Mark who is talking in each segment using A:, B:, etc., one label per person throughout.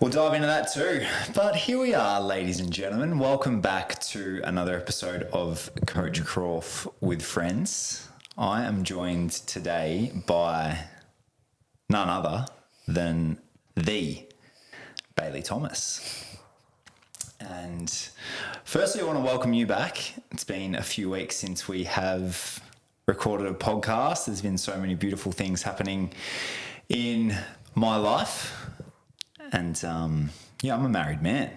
A: We'll dive into that too. But here we are, ladies and gentlemen. Welcome back to another episode of Coach Croft with Friends. I am joined today by none other than the Bailey Thomas. And firstly, I want to welcome you back. It's been a few weeks since we have recorded a podcast. There's been so many beautiful things happening in my life. And I'm a married man.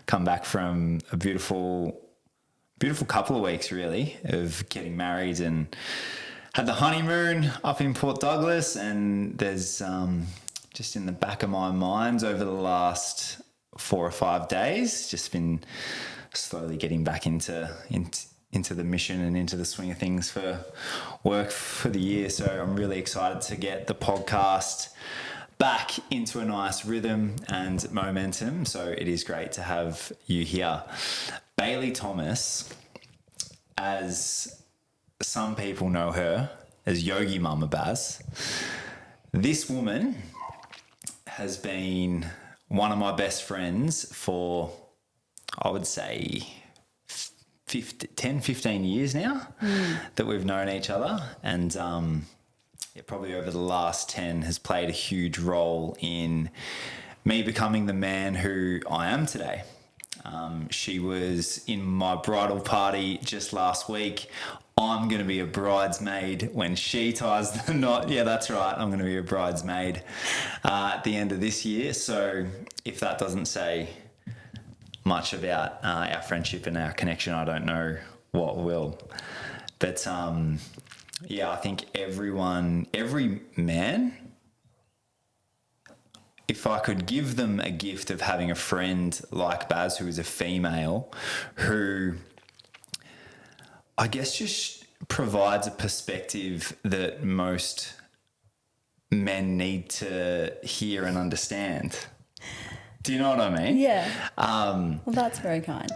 A: Come back from a beautiful couple of weeks, really, of getting married and had the honeymoon up in Port Douglas. And there's just in the back of my mind over the last 4 or 5 days, just been slowly getting back into the mission and into the swing of things for work for the year. So I'm really excited to get the podcast back into a nice rhythm and momentum. So it is great to have you here. Bailey Thomas, as some people know her as Yogi Mama Baz, this woman has been one of my best friends for, I would say, 10, 15 years now that we've known each other. And probably over the last 10 has played a huge role in me becoming the man who I am today. She was in my bridal party just last week. I'm going to be a bridesmaid when she ties the knot. Yeah, that's right. I'm going to be a bridesmaid at the end of this year. So if that doesn't say much about our friendship and our connection, I don't know what will. But I think every man, if I could give them a gift of having a friend like Baz, who is a female, who I guess just provides a perspective that most men need to hear and understand. Do you know what I mean?
B: Yeah. Well, that's very kind.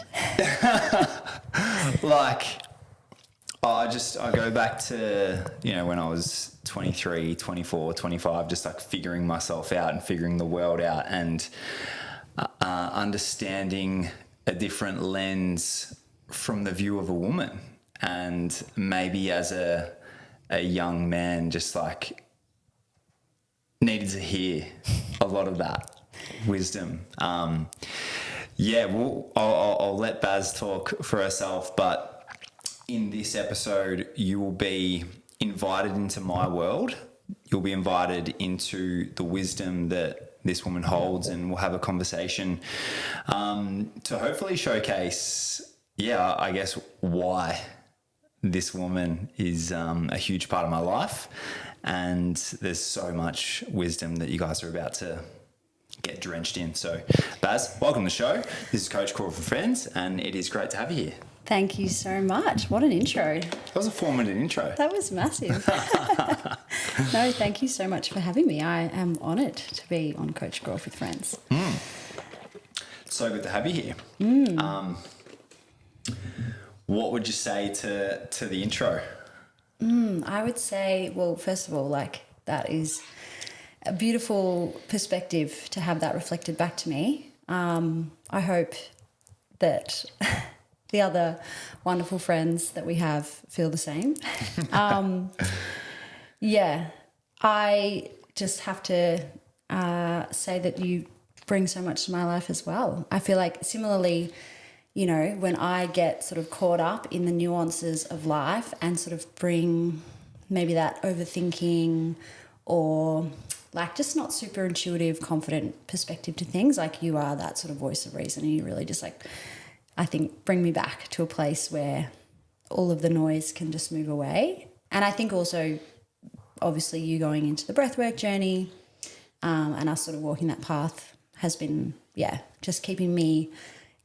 A: I go back to, when I was 23, 24, 25, just like figuring myself out and figuring the world out and understanding a different lens from the view of a woman. And maybe as a young man, just like needed to hear a lot of that wisdom. I'll let Baz talk for herself, but in this episode, you will be invited into my world. You'll be invited into the wisdom that this woman holds, and we'll have a conversation to hopefully showcase, I guess, why this woman is a huge part of my life. And there's so much wisdom that you guys are about to get drenched in. So, Baz, welcome to the show. This is Coach Croft for Friends, and it is great to have you here.
B: Thank you so much. What an intro.
A: That was a 4-minute intro.
B: That was massive. No, thank you so much for having me. I am honoured to be on Coach Croft with Friends.
A: So good to have you here. What would you say to the intro?
B: I would say, well, first of all, that is a beautiful perspective to have that reflected back to me. I hope that the other wonderful friends that we have feel the same. I just have to say that you bring so much to my life as well. I feel like similarly, when I get sort of caught up in the nuances of life and sort of bring maybe that overthinking or just not super intuitive, confident perspective to things, like you are that sort of voice of reason, and you really just I think bring me back to a place where all of the noise can just move away. And I think also, obviously, you going into the breathwork journey and us sort of walking that path has been, just keeping me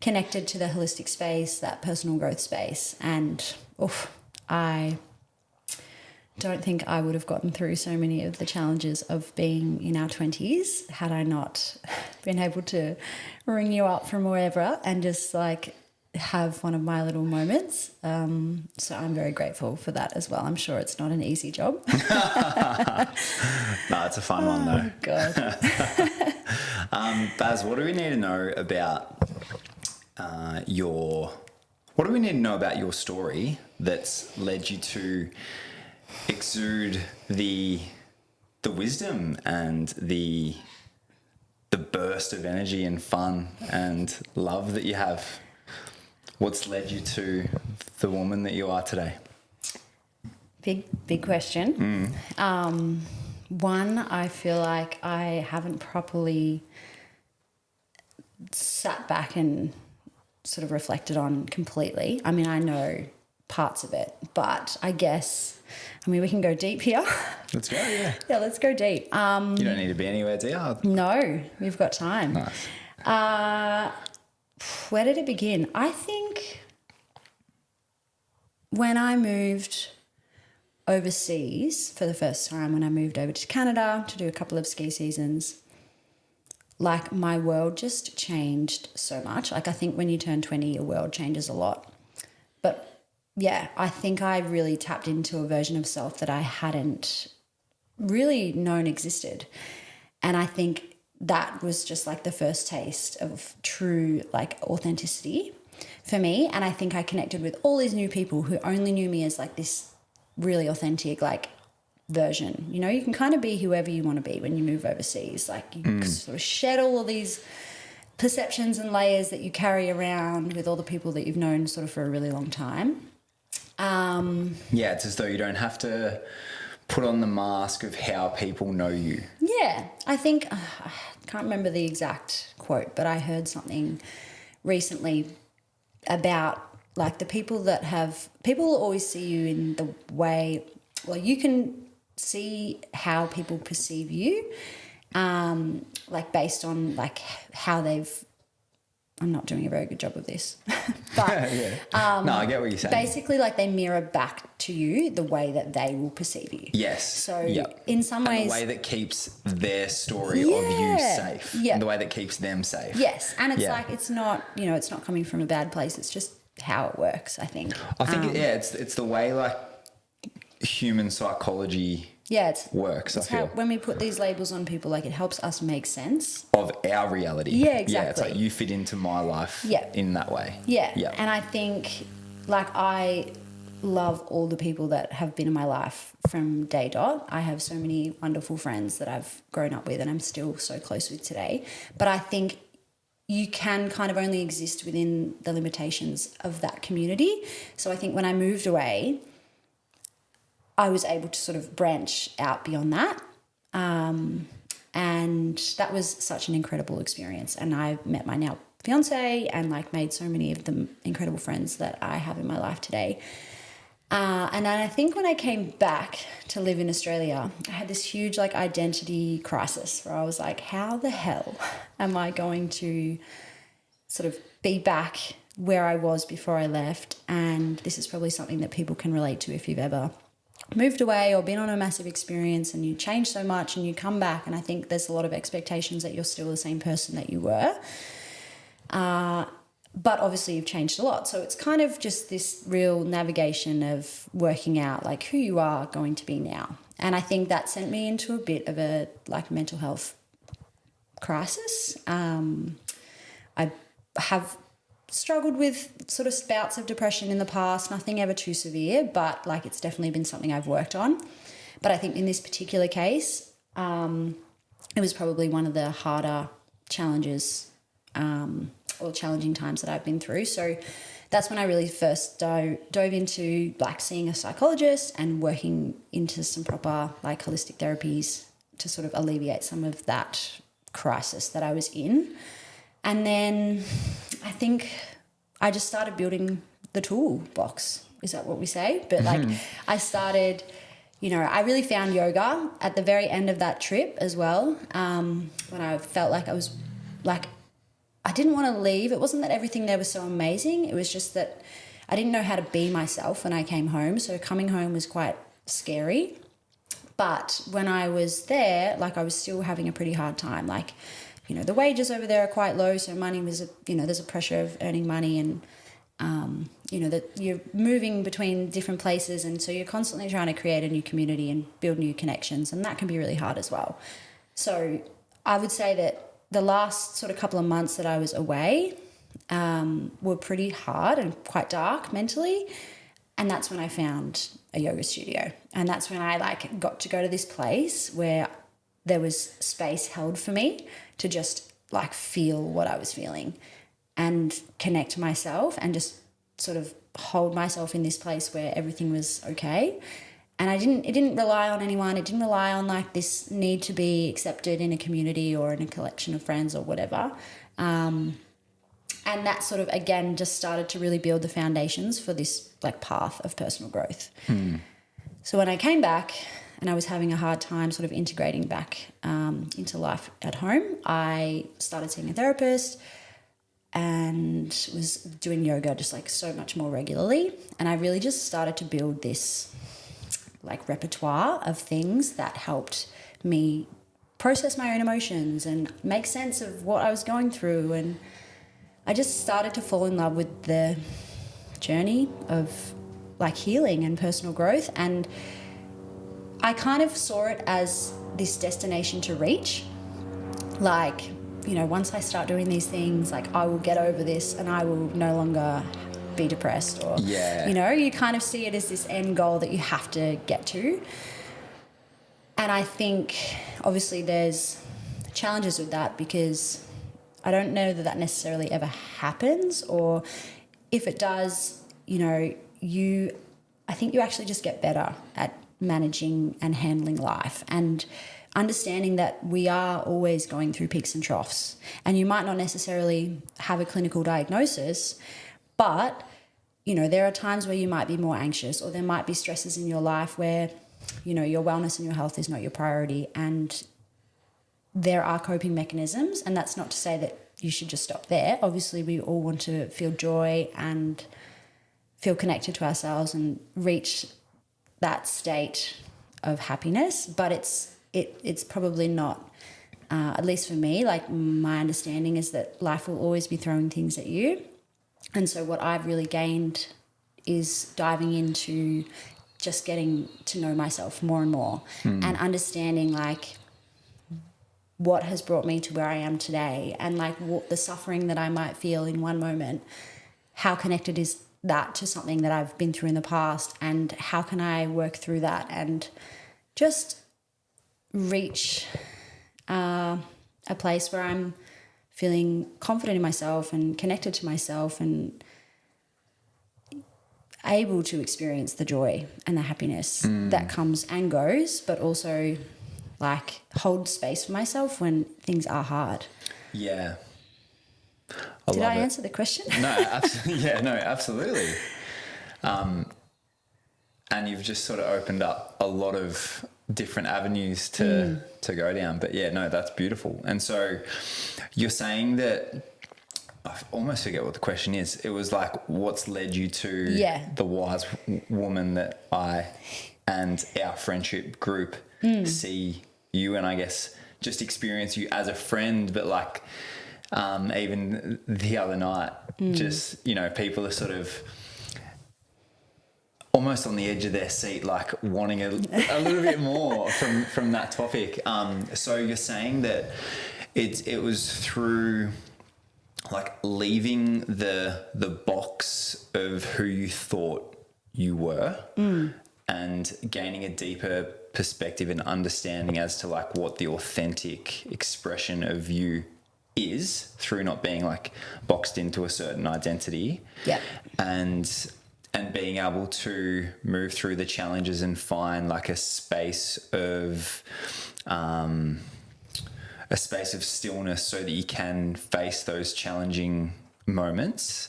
B: connected to the holistic space, that personal growth space. And I don't think I would have gotten through so many of the challenges of being in our 20s had I not been able to ring you up from wherever and just have one of my little moments. So I'm very grateful for that as well. I'm sure it's not an easy job.
A: No, it's a fun one though.
B: God.
A: Baz, what do we need to know about what do we need to know about your story that's led you to exude the wisdom and the burst of energy and fun and love that you have? What's led you to the woman that you are today?
B: Big question. One, I feel like I haven't properly sat back and sort of reflected on completely. I mean, I know parts of it, but I guess, we can go deep here.
A: Let's go, yeah.
B: Yeah, let's go deep.
A: You don't need to be anywhere, do you?
B: No, we've got time.
A: Nice.
B: Where did it begin? I think when I moved overseas for the first time, when I moved over to Canada to do a couple of ski seasons, like my world just changed so much. Like I think when you turn 20, your world changes a lot. But yeah, I think I really tapped into a version of self that I hadn't really known existed. And I think that was just like the first taste of true like authenticity for me. And I think I connected with all these new people who only knew me as like this really authentic like version. You know, you can kind of be whoever you want to be when you move overseas. Like you sort of shed all of these perceptions and layers that you carry around with all the people that you've known sort of for a really long time.
A: Yeah, it's as though you don't have to put on the mask of how people know you.
B: Yeah, I think, I can't remember the exact quote, but I heard something recently about like the people will always see you in the way, well, you can see how people perceive you, like based on like how I'm not doing a very good job of this, but
A: Yeah. No, I get what you're saying.
B: basically like they mirror back to you the way that they will perceive you.
A: Yes.
B: So
A: Yep.
B: in some
A: And
B: ways,
A: the way that keeps their story of you safe.
B: Yeah.
A: And the way that keeps them safe.
B: yes, and it's
A: Yeah.
B: like it's not coming from a bad place. It's just how it works, I think.
A: I think it's the way like human psychology works. I
B: it's how
A: feel
B: when we put these labels on people, like it helps us make sense.
A: of our reality.
B: Yeah,
A: Yeah, it's
B: exactly.
A: like you fit into my life.
B: Yeah.
A: In that way.
B: Yeah.
A: Yeah.
B: And I think like I love all the people that have been in my life from day dot. I have so many wonderful friends that I've grown up with and I'm still so close with today. But I think you can kind of only exist within the limitations of that community. So I think when I moved away, I was able to sort of branch out beyond that. And that was such an incredible experience. And I met my now fiance and like made so many of the incredible friends that I have in my life today. And then I think when I came back to live in Australia, I had this huge like identity crisis where I was like, how the hell am I going to sort of be back where I was before I left? And this is probably something that people can relate to if you've ever moved away or been on a massive experience and you change so much and you come back, and I think there's a lot of expectations that you're still the same person that you were. But obviously you've changed a lot. So it's kind of just this real navigation of working out like who you are going to be now. And I think that sent me into a bit of a like mental health crisis. I have struggled with sort of bouts of depression in the past, nothing ever too severe, but like it's definitely been something I've worked on. But I think in this particular case, it was probably one of the harder challenges or challenging times that I've been through. So that's when I really first dove into like seeing a psychologist and working into some proper like holistic therapies to sort of alleviate some of that crisis that I was in. And then I think I just started building the toolbox. Is that what we say? But like I started, I really found yoga at the very end of that trip as well. When I felt like I was like, I didn't want to leave. It wasn't that everything there was so amazing. It was just that I didn't know how to be myself when I came home. So coming home was quite scary. But when I was there, like I was still having a pretty hard time. Like, the wages over there are quite low. So money was, there's a pressure of earning money and that you're moving between different places, and so you're constantly trying to create a new community and build new connections, and that can be really hard as well. So I would say that the last sort of couple of months that I was away were pretty hard and quite dark mentally, and that's when I found a yoga studio, and that's when I got to go to this place where there was space held for me to just feel what I was feeling and connect to myself and just sort of hold myself in this place where everything was okay. And it didn't rely on anyone. It didn't rely on this need to be accepted in a community or in a collection of friends or whatever. And that sort of, again, just started to really build the foundations for this path of personal growth. So when I came back and I was having a hard time sort of integrating back into life at home, I started seeing a therapist and was doing yoga just so much more regularly. And I really just started to build this repertoire of things that helped me process my own emotions and make sense of what I was going through. And I just started to fall in love with the journey of healing and personal growth. And I kind of saw it as this destination to reach. Once I start doing these things, I will get over this and I will no longer be depressed, or, you kind of see it as this end goal that you have to get to. And I think obviously there's challenges with that, because I don't know that necessarily ever happens, or if it does, I think you actually just get better at managing and handling life and understanding that we are always going through peaks and troughs, and you might not necessarily have a clinical diagnosis, but there are times where you might be more anxious, or there might be stresses in your life where your wellness and your health is not your priority, and there are coping mechanisms. And that's not to say that you should just stop there. Obviously we all want to feel joy and feel connected to ourselves and reach that state of happiness, but it's probably not, at least for me, my understanding is that life will always be throwing things at you. And so what I've really gained is diving into just getting to know myself more and more, and understanding what has brought me to where I am today, and what the suffering that I might feel in one moment, how connected is that to something that I've been through in the past, and how can I work through that and just reach a place where I'm feeling confident in myself and connected to myself and able to experience the joy and the happiness that comes and goes, but also hold space for myself when things are hard.
A: Yeah.
B: Did I answer the question?
A: No, absolutely. Yeah, no, absolutely. And you've just sort of opened up a lot of different avenues to go down. But yeah, no, that's beautiful. And so you're saying that, I almost forget what the question is. It was what's led you to the wise woman that I and our friendship group see you, and I guess just experience you as a friend, but even the other night, just, people are sort of almost on the edge of their seat, wanting a little bit more from that topic. So you're saying that it was through leaving the box of who you thought you were and gaining a deeper perspective and understanding as to what the authentic expression of you is, through not being boxed into a certain identity.
B: Yeah.
A: And being able to move through the challenges and find a space of stillness so that you can face those challenging moments,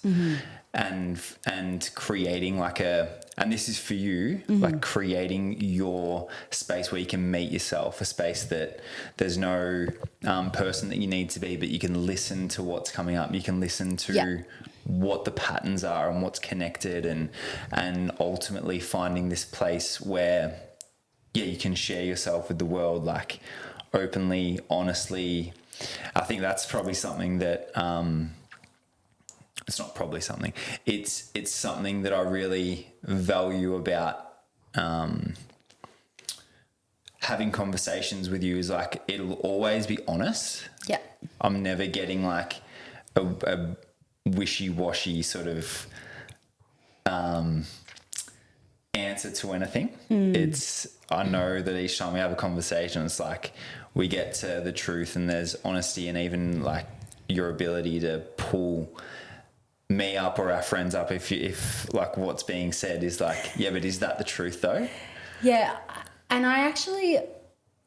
A: and creating and this is for you, creating your space where you can meet yourself, a space that there's no person that you need to be, but you can listen to what's coming up. You can listen to what the patterns are and what's connected, and ultimately finding this place where you can share yourself with the world openly, honestly. I think that's probably something that it's not probably something. It's something that I really value about having conversations with you is like it'll always be honest.
B: Yeah.
A: I'm never getting like a wishy-washy sort of answer to anything. I know that each time we have a conversation, it's like we get to the truth and there's honesty, and even like your ability to pull me up or our friends up if like what's being said is like, yeah, but is that the truth though?
B: Yeah. And I actually,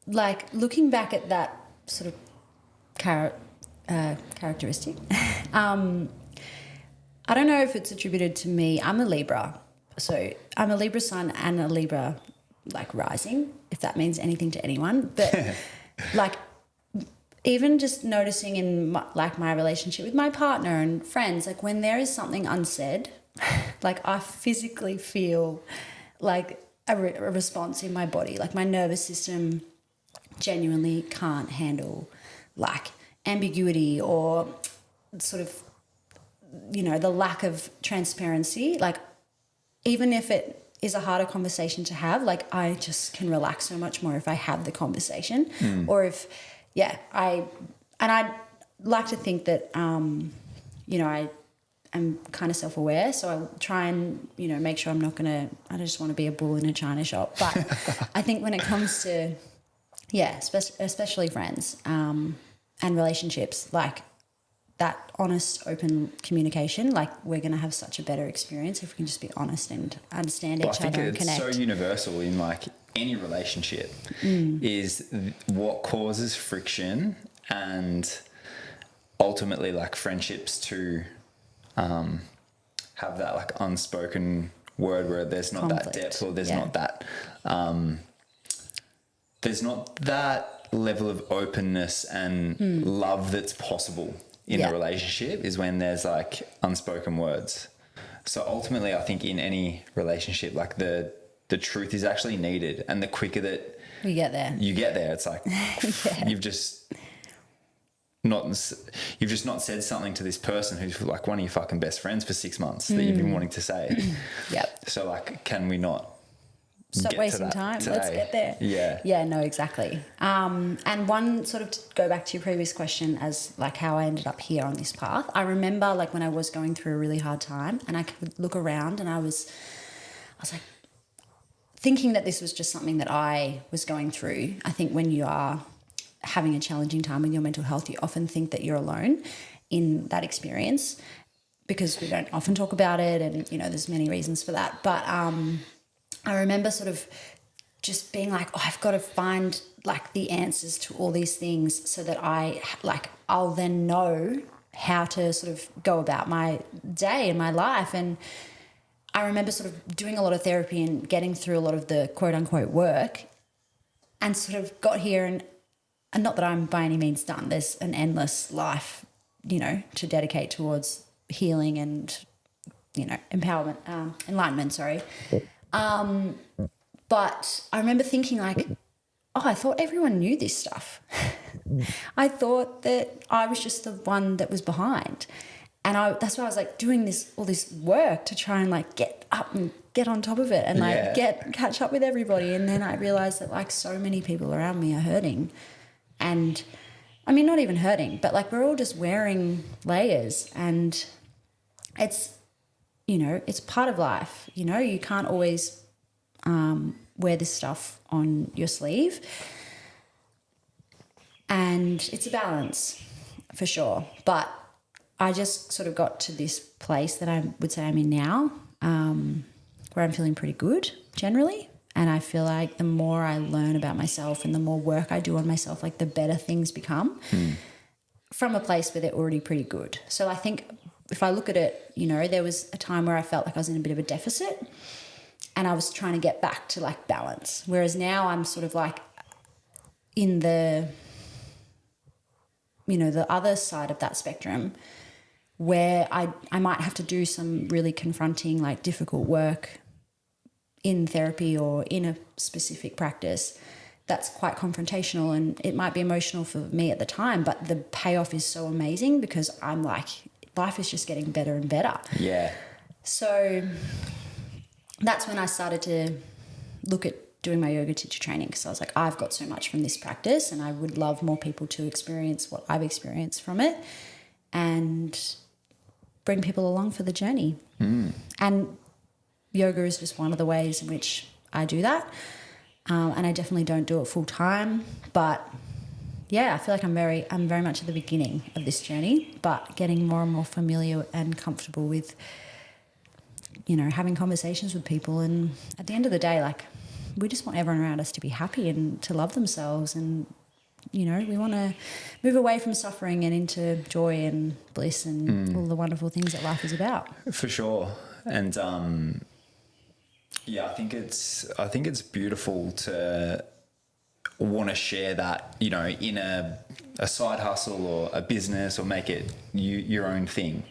B: like, looking back at that sort of characteristic, I don't know if it's attributed to me. I'm a Libra. So I'm a Libra sun and a Libra, like, rising, if that means anything to anyone. But, like, even just noticing in, my relationship with my partner and friends, like, when there is something unsaid, like, I physically feel, like, a response in my body. Like, my nervous system genuinely can't handle, like, ambiguity or sort of, the lack of transparency. Like, even if it is a harder conversation to have, like, I just can relax so much more if I have the conversation. Or if, I'd like to think that, I'm kind of self-aware, so I try and, make sure I'm not going to, I just want to be a bull in a china shop. But I think when it comes to, especially friends and relationships, like, that honest, open communication, like, we're going to have such a better experience if we can just be honest and understand each other and connect.
A: I think it's so universal in, like, any relationship is what causes friction and ultimately, like, friendships to have that, like, unspoken word where there's not
B: Conflict.
A: that depth, or there's not that level of openness and love that's possible in a relationship, is when there's, like, unspoken words. So ultimately, I think in any relationship, like, the truth is actually needed, and the quicker that
B: you get there,
A: it's like you've just not said something to this person who's like one of your fucking best friends for 6 months that you've been wanting to say.
B: Yep.
A: So, like, can we not
B: stop wasting time?
A: today?
B: Let's get there. Yeah, no, exactly. And one, sort of, to go back to your previous question as, like, how I ended up here on this path, I remember, like, when I was going through a really hard time and I could look around and I was like, thinking that this was just something that I was going through. I think when you are having a challenging time with your mental health, you often think that you're alone in that experience because we don't often talk about it, and, there's many reasons for that. But I remember sort of just being like, I've got to find, like, the answers to all these things so that I'll then know how to sort of go about my day and my life. And I remember sort of doing a lot of therapy and getting through a lot of the quote unquote work, and sort of got here, and not that I'm by any means done. There's an endless life, to dedicate towards healing and, empowerment, enlightenment, sorry. But I remember thinking, like, I thought everyone knew this stuff. I thought that I was just the one that was behind. And that's why I was, like, doing all this work to try and, like, get up and get on top of it and, like, catch up with everybody. And then I realized that, like, so many people around me are hurting. And, I mean, not even hurting, but, like, we're all just wearing layers, and it's, it's part of life. You can't always wear this stuff on your sleeve. And it's a balance, for sure. But I just sort of got to this place that I would say I'm in now, where I'm feeling pretty good generally. And I feel like the more I learn about myself and the more work I do on myself, like, the better things become from a place where they're already pretty good. So I think if I look at it, there was a time where I felt like I was in a bit of a deficit and I was trying to get back to, like, balance. Whereas now I'm sort of, like, in the, the other side of that spectrum, where I might have to do some really confronting, like, difficult work in therapy or in a specific practice that's quite confrontational, and it might be emotional for me at the time, but the payoff is so amazing because I'm, like, life is just getting better and better.
A: Yeah.
B: So that's when I started to look at doing my yoga teacher training, because I was like, I've got so much from this practice and I would love more people to experience what I've experienced from it and bring people along for the journey. And yoga is just one of the ways in which I do that. And I definitely don't do it full time, but yeah, I feel like I'm very much at the beginning of this journey, but getting more and more familiar and comfortable with, you know, having conversations with people. And at the end of the day, like, we just want everyone around us to be happy and to love themselves. And, you know, we want to move away from suffering and into joy and bliss and all the wonderful things that life is about.
A: For sure. And yeah, I think it's beautiful to want to share that, you know, in a side hustle or a business, or make it your own thing.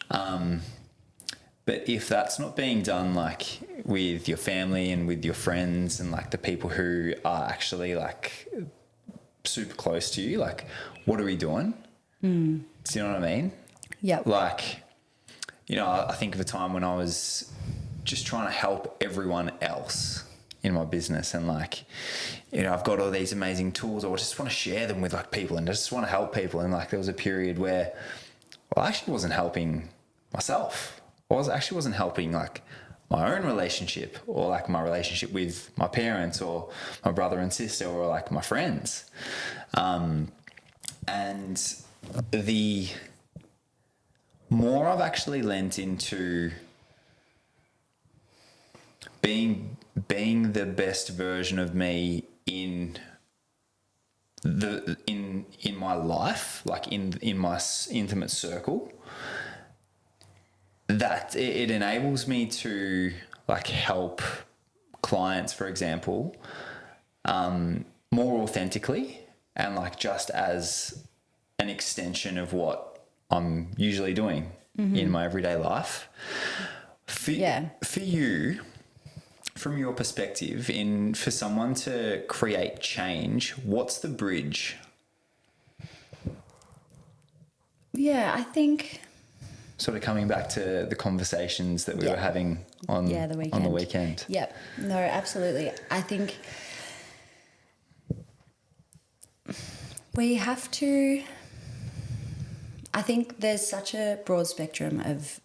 A: But if that's not being done, like, with your family and with your friends and, like, the people who are actually, like, super close to you, like, what are we doing? Do you know what I mean?
B: Yeah.
A: Like, you know, I think of a time when I was just trying to help everyone else in my business, and, like, you know, I've got all these amazing tools, I just want to share them with, like, people, and I just want to help people. And, like, there was a period where, well, I actually wasn't helping myself. I wasn't helping, like, my own relationship, or, like, my relationship with my parents or my brother and sister, or, like, my friends. And the more I've actually lent into being the best version of me in my life, like in my intimate circle, that it enables me to, like, help clients, for example, more authentically, and, like, just as an extension of what I'm usually doing in my everyday life. For you, from your perspective, for someone to create change, what's the bridge?
B: Yeah, I think...
A: Sort of coming back to the conversations that we were having on the weekend.
B: Yep. No, absolutely. I think we have to... I think there's such a broad spectrum of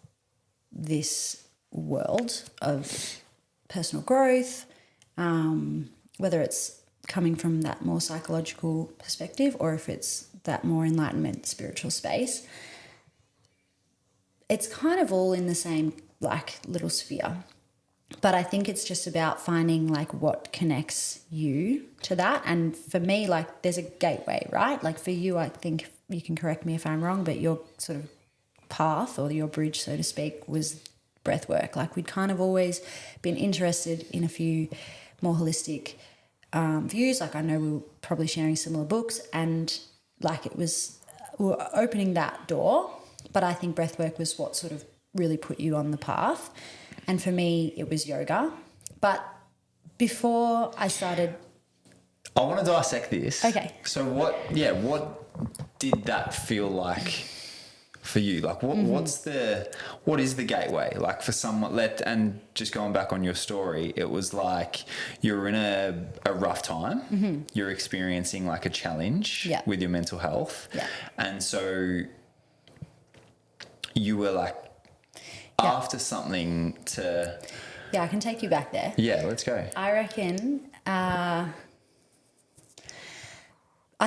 B: this world of personal growth, whether it's coming from that more psychological perspective or if it's that more enlightenment spiritual space. It's kind of all in the same, like, little sphere. But I think it's just about finding, like, what connects you to that. And for me, like, there's a gateway, right? Like, for you, I think you can correct me if I'm wrong, but your sort of path, or your bridge, so to speak, was breath work. Like, we'd kind of always been interested in a few more holistic views. Like, I know we were probably sharing similar books, and, like, we were opening that door. But I think breathwork was what sort of really put you on the path. And for me, it was yoga. But before I started...
A: I want to dissect this.
B: Okay.
A: So what did that feel like for you? Like, what is the gateway? Like, for someone, and just going back on your story, it was like you're in a rough time. You're experiencing, like, a challenge with your mental health. Yeah. And so you were, like, after something to...
B: Yeah, I can take you back there.
A: Yeah, let's go.
B: I reckon, I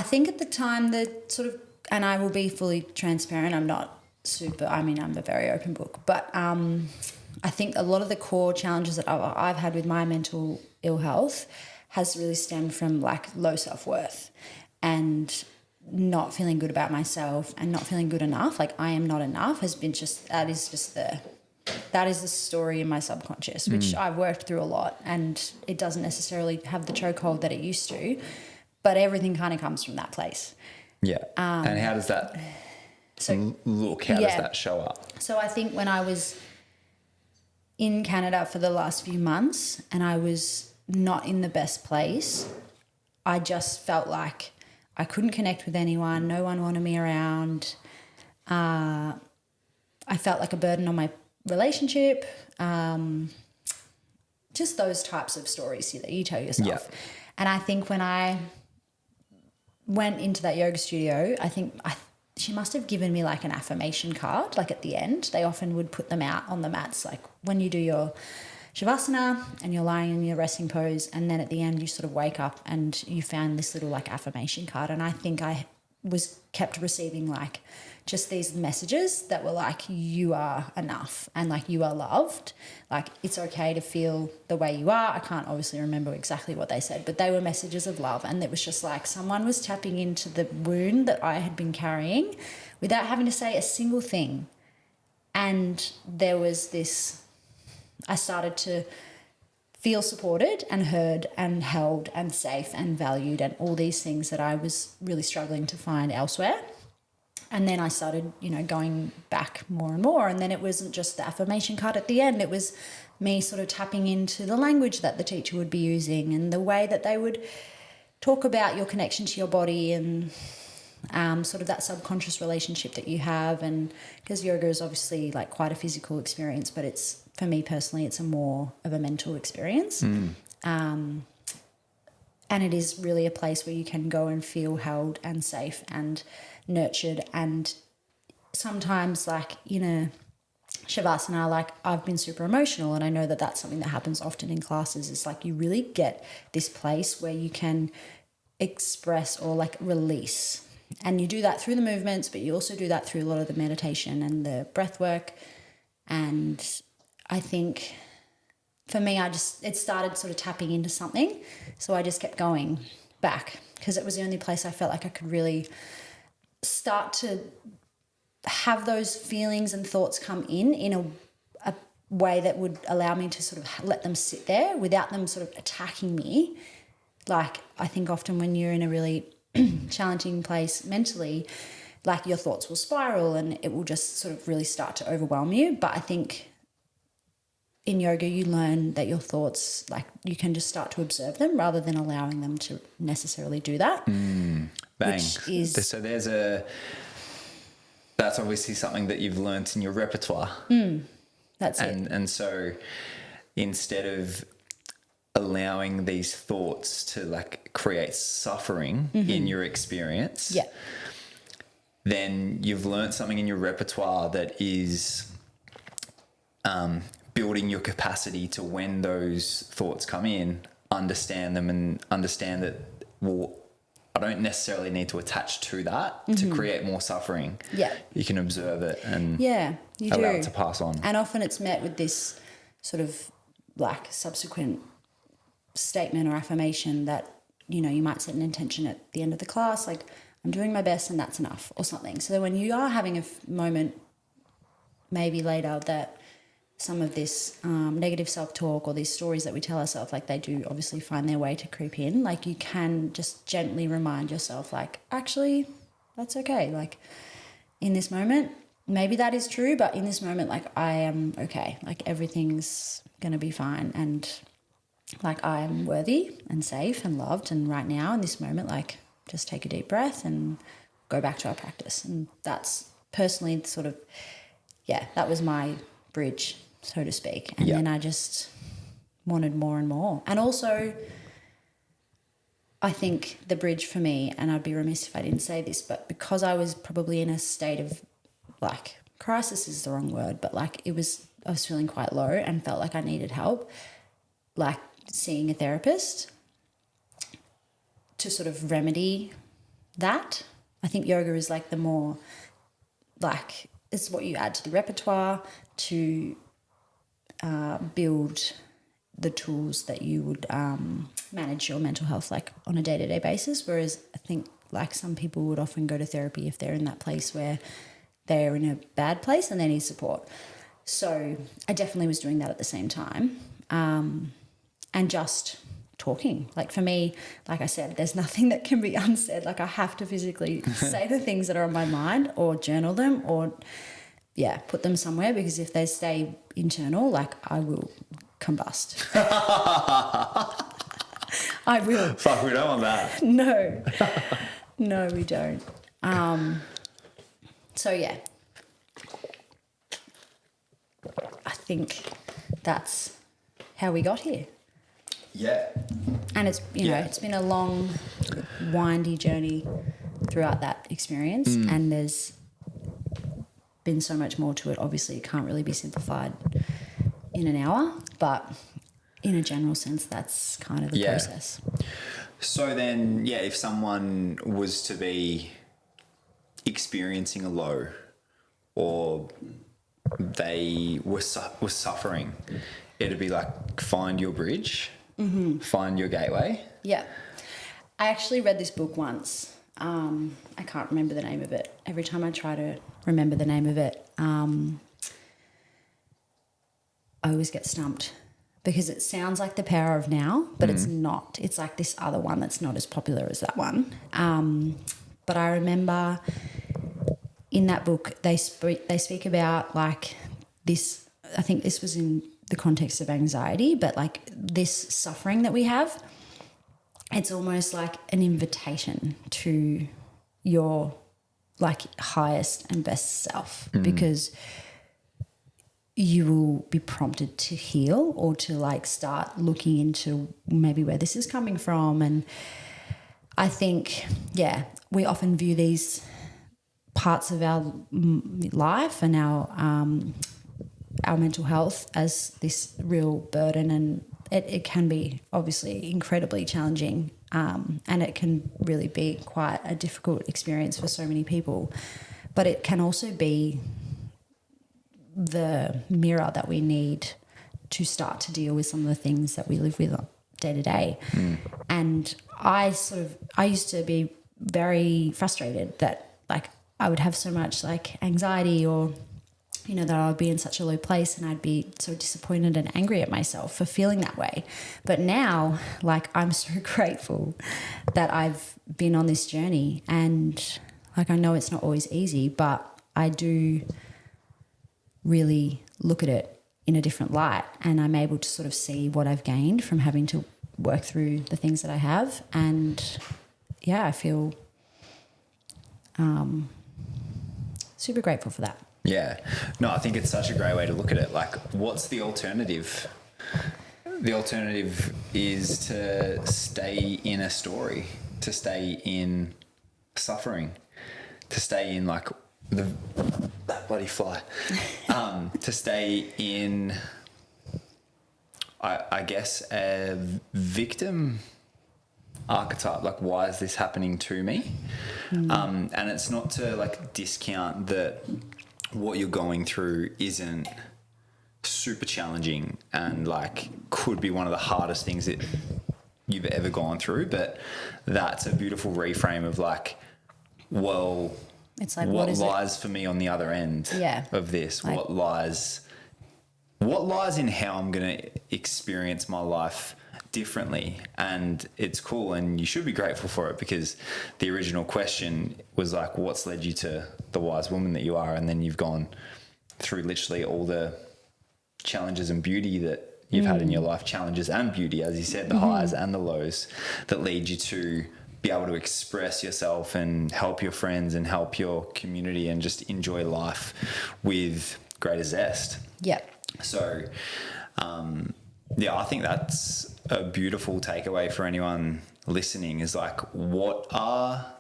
B: think at the time that sort of, and I will be fully transparent, I'm a very open book, but I think a lot of the core challenges that I've had with my mental ill health has really stemmed from, like, low self-worth and not feeling good about myself and not feeling good enough. Like, I am not enough that is the story in my subconscious, which I've worked through a lot, and it doesn't necessarily have the chokehold that it used to, but everything kind of comes from that place.
A: Yeah. And how does that look? How does that show up?
B: So I think when I was in Canada for the last few months and I was not in the best place, I just felt like I couldn't connect with anyone. No one wanted me around. I felt like a burden on my relationship. Just those types of stories that you tell yourself.
A: Yeah.
B: And I think when I went into that yoga studio, she must have given me like an affirmation card, like at the end. They often would put them out on the mats, like when you do your Shavasana and you're lying in your resting pose, and then at the end you sort of wake up and you found this little like affirmation card. And I think I was kept receiving like just these messages that were like, you are enough and like you are loved. Like it's okay to feel the way you are. I can't obviously remember exactly what they said, but they were messages of love. And it was just like someone was tapping into the wound that I had been carrying without having to say a single thing. And there was this, I started to feel supported and heard and held and safe and valued and all these things that I was really struggling to find elsewhere. And then I started, going back more and more. And then it wasn't just the affirmation card at the end. It was me sort of tapping into the language that the teacher would be using and the way that they would talk about your connection to your body and sort of that subconscious relationship that you have. And because yoga is obviously like quite a physical experience, but it's, for me personally, it's a more of a mental experience. And it is really a place where you can go and feel held and safe and nurtured. And sometimes like in a Shavasana, like I've been super emotional, and I know that that's something that happens often in classes. It's like you really get this place where you can express or like release. And you do that through the movements, but you also do that through a lot of the meditation and the breath work. And I think for me, it started sort of tapping into something. So I just kept going back because it was the only place I felt like I could really start to have those feelings and thoughts come in a way that would allow me to sort of let them sit there without them sort of attacking me. Like I think often when you're in a really challenging place mentally, like your thoughts will spiral and it will just sort of really start to overwhelm you. But I think in yoga you learn that your thoughts, like you can just start to observe them rather than allowing them to necessarily do that.
A: Bang.
B: Which is,
A: so that's obviously something that you've learnt in your repertoire.
B: That's it.
A: And so instead of allowing these thoughts to like create suffering in your experience,
B: Yeah.
A: then you've learnt something in your repertoire that is building your capacity to, when those thoughts come in, understand them and understand that, well, I don't necessarily need to attach to that to create more suffering.
B: Yeah.
A: You can observe it and
B: You
A: allow
B: do.
A: it to pass on.
B: And often it's met with this sort of like subsequent statement or affirmation that, you might set an intention at the end of the class, like I'm doing my best and that's enough or something. So when you are having a moment maybe later that some of this negative self-talk or these stories that we tell ourselves, like they do obviously find their way to creep in, like you can just gently remind yourself like, actually, that's okay. Like in this moment, maybe that is true, but in this moment, like I am okay. Like everything's going to be fine. And like I am worthy and safe and loved. And right now in this moment, like just take a deep breath and go back to our practice. And that's personally sort of, that was my bridge, so to speak. And then I just wanted more and more. And also I think the bridge for me, and I'd be remiss if I didn't say this, but because I was probably in a state of like, crisis is the wrong word, but like I was feeling quite low and felt like I needed help, like seeing a therapist to sort of remedy that. I think yoga is like the more like, it's what you add to the repertoire to build the tools that you would manage your mental health like on a day-to-day basis. Whereas I think like some people would often go to therapy if they're in that place where they're in a bad place and they need support. So I definitely was doing that at the same time. And just talking. Like for me, like I said, there's nothing that can be unsaid. Like I have to physically say the things that are on my mind or journal them or put them somewhere, because if they stay internal, like I will combust. I will.
A: Fuck, we don't want that.
B: No, we don't. So think that's how we got here.
A: Yeah.
B: And it's, you know, it's been a long, windy journey throughout that experience, and there's been so much more to it. Obviously, it can't really be simplified in an hour, but in a general sense, that's kind of the process.
A: So then, if someone was to be experiencing a low, or they were suffering, it'd be like find your bridge, find your gateway.
B: Yeah. I actually read this book once. I can't remember the name of it. Every time I try to remember the name of it, I always get stumped because it sounds like The Power of Now, but it's not. It's like this other one that's not as popular as that one. But I remember in that book they speak about like this. I think this was in the context of anxiety, but like this suffering that we have, it's almost like an invitation to your like highest and best self, because you will be prompted to heal or to like start looking into maybe where this is coming from. And I think, we often view these parts of our life and our mental health as this real burden, and it can be obviously incredibly challenging, and it can really be quite a difficult experience for so many people. But it can also be the mirror that we need to start to deal with some of the things that we live with day to day. And I used to be very frustrated that like I would have so much like anxiety, or you know, that I would be in such a low place, and I'd be so disappointed and angry at myself for feeling that way. But now, like, I'm so grateful that I've been on this journey, and like, I know it's not always easy, but I do really look at it in a different light, and I'm able to sort of see what I've gained from having to work through the things that I have. And I feel super grateful for that.
A: Yeah. No, I think it's such a great way to look at it. Like, what's the alternative? The alternative is to stay in a story, to stay in suffering, to stay in like that bloody fly, to stay in, I guess, a victim archetype. Like, why is this happening to me? And it's not to like discount that what you're going through isn't super challenging and like could be one of the hardest things that you've ever gone through, but that's a beautiful reframe of like, well,
B: it's like,
A: what lies for me on the other end of this? Like, what lies in how I'm going to experience my life differently? And it's cool, and you should be grateful for it, because the original question was like, what's led you to the wise woman that you are? And then you've gone through literally all the challenges and beauty that you've had in your life, challenges and beauty, as you said, the highs and the lows that lead you to be able to express yourself and help your friends and help your community and just enjoy life with greater zest.
B: Yeah.
A: So, I think that's a beautiful takeaway for anyone listening, is like, what are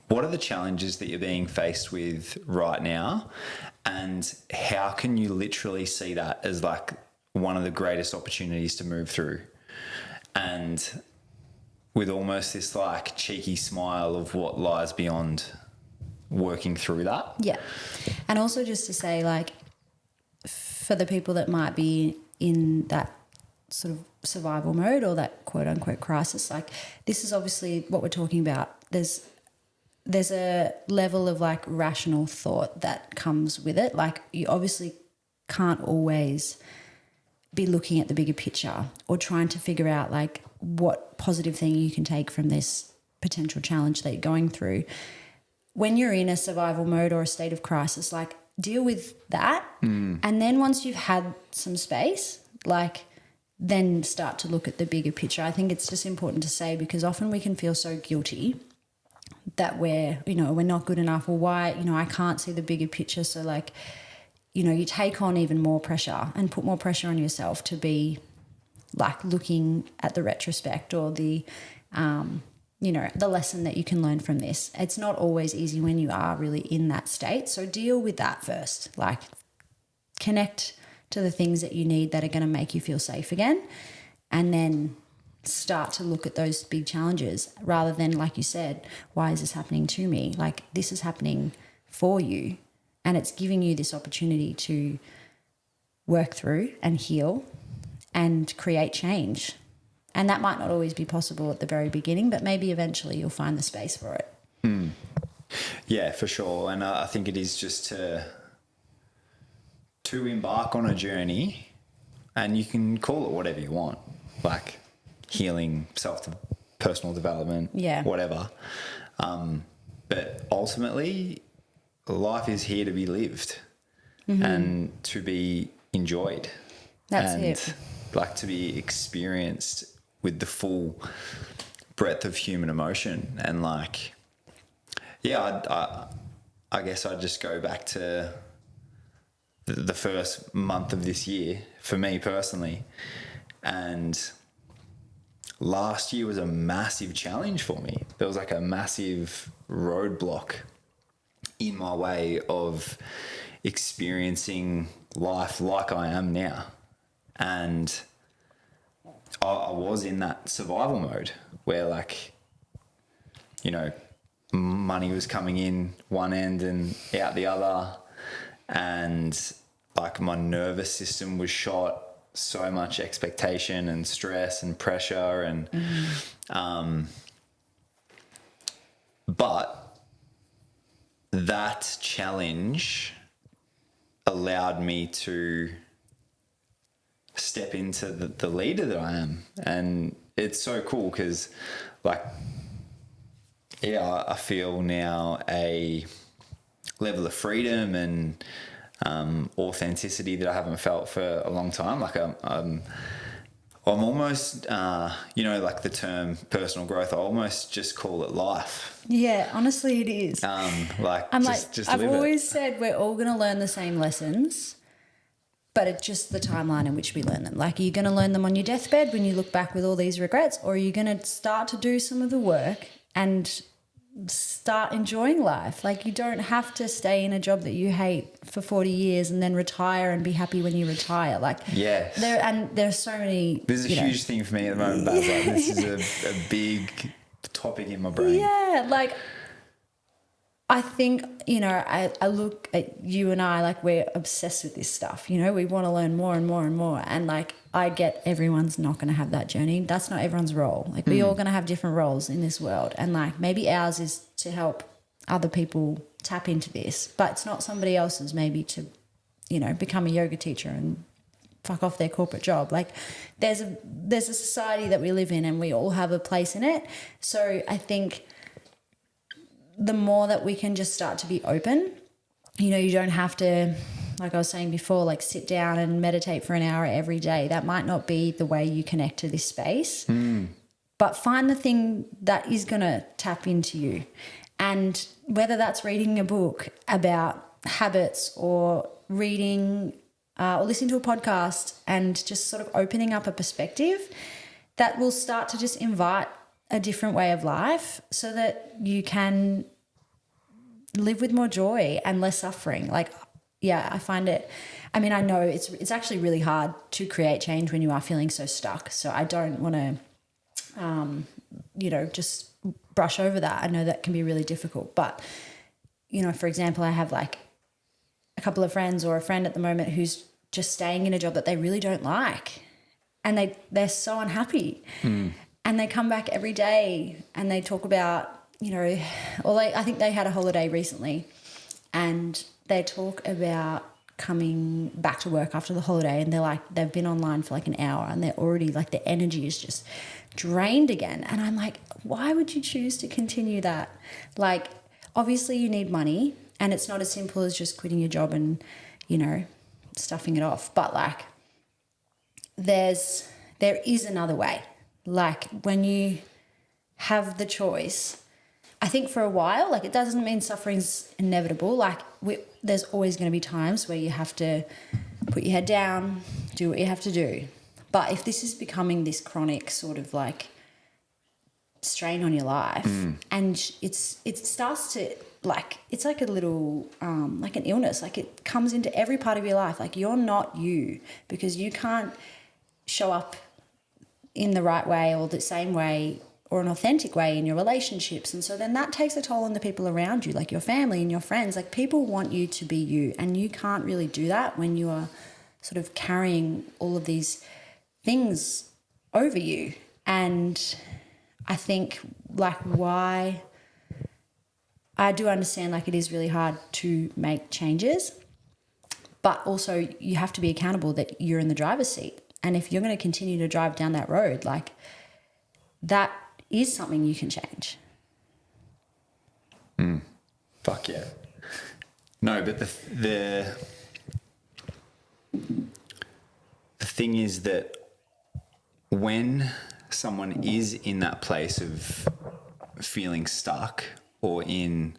A: the challenges that you're being faced with right now, and how can you literally see that as like one of the greatest opportunities to move through, and with almost this like cheeky smile of what lies beyond working through that. Yeah.
B: And also just to say, like, for the people that might be in that sort of survival mode or that quote unquote crisis, like, this is obviously what we're talking about. There's a level of like rational thought that comes with it. Like, you obviously can't always be looking at the bigger picture or trying to figure out like what positive thing you can take from this potential challenge that you're going through. When you're in a survival mode or a state of crisis, like, deal with that. And then once you've had some space, like, then start to look at the bigger picture. I think it's just important to say, because often we can feel so guilty that we're not good enough, or why, I can't see the bigger picture. So like, you take on even more pressure and put more pressure on yourself to be like looking at the retrospect or the, the lesson that you can learn from this. It's not always easy when you are really in that state. So deal with that first. Like connect to the things that you need that are going to make you feel safe again. And then start to look at those big challenges rather than, like you said, why is this happening to me? Like this is happening for you, and it's giving you this opportunity to work through and heal and create change. And that might not always be possible at the very beginning, but maybe eventually you'll find the space for it.
A: Yeah, for sure. And I think it is just to embark on a journey, and you can call it whatever you want, like healing, personal development, whatever. But ultimately, life is here to be lived and to be enjoyed.
B: That's it.
A: Like to be experienced with the full breadth of human emotion. And like, I guess I'd just go back to the first month of this year for me personally. And last year was a massive challenge for me. There was like a massive roadblock in my way of experiencing life like I am now. And I was in that survival mode where, like, money was coming in one end and out the other. And like my nervous system was shot, so much expectation and stress and pressure and but that challenge allowed me to step into the leader that I am. And it's so cool because I feel now a level of freedom and authenticity that I haven't felt for a long time. Like I'm almost, like the term personal growth, I almost just call it life.
B: Yeah, honestly it is.
A: Just
B: I've
A: live
B: always said we're all going to learn the same lessons, but it's just the timeline in which we learn them. Like, are you going to learn them on your deathbed when you look back with all these regrets, or are you going to start to do some of the work and start enjoying life? Like, you don't have to stay in a job that you hate for 40 years and then retire and be happy when you retire. Like,
A: yes.
B: There's so many.
A: This is a huge thing for me at the moment, Baz. Like, this is a big topic in my brain.
B: Yeah, like I think, I look at you and I, like we're obsessed with this stuff. We want to learn more and more and more. And like, I get everyone's not going to have that journey. That's not everyone's role. Like we all going to have different roles in this world. And like, maybe ours is to help other people tap into this, but it's not somebody else's maybe to, become a yoga teacher and fuck off their corporate job. Like there's a society that we live in and we all have a place in it. So I think the more that we can just start to be open, you don't have to, like I was saying before, like sit down and meditate for an hour every day. That might not be the way you connect to this space, but find the thing that is going to tap into you. And whether that's reading a book about habits or reading or listening to a podcast and just sort of opening up a perspective that will start to just invite a different way of life so that you can live with more joy and less suffering. Like, yeah, I find it, I know it's actually really hard to create change when you are feeling so stuck. So I don't want to, just brush over that. I know that can be really difficult. But, for example, I have like a couple of friends or a friend at the moment who's just staying in a job that they really don't like. And they're so unhappy. And they come back every day and they talk about, I think they had a holiday recently and they talk about coming back to work after the holiday and they're like, they've been online for like an hour and they're already like, their energy is just drained again. And I'm like, why would you choose to continue that? Like, obviously you need money and it's not as simple as just quitting your job and, stuffing it off. But like, there is another way. Like when you have the choice, I think for a while, like, it doesn't mean suffering's inevitable. Like, there's always going to be times where you have to put your head down, do what you have to do. But if this is becoming this chronic sort of like strain on your life, and it starts to, like, it's like a little like an illness, like it comes into every part of your life. Like, you're not you, because you can't show up in the right way or the same way or an authentic way in your relationships. And so then that takes a toll on the people around you, like your family and your friends. Like, people want you to be you, and you can't really do that when you are sort of carrying all of these things over you. And I think, like, why I do understand, like, it is really hard to make changes, but also you have to be accountable that you're in the driver's seat. And if you're going to continue to drive down that road, like, that is something you can change.
A: Fuck yeah. No, but the thing is that when someone is in that place of feeling stuck or in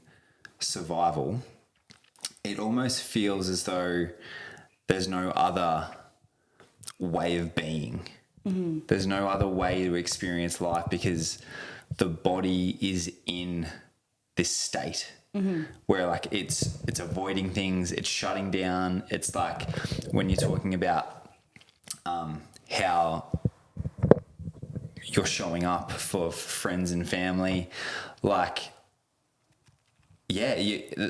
A: survival, it almost feels as though there's no other way of being. There's no other way to experience life, because the body is in this state where, like, it's avoiding things, it's shutting down. It's like when you're talking about how you're showing up for friends and family, like, yeah,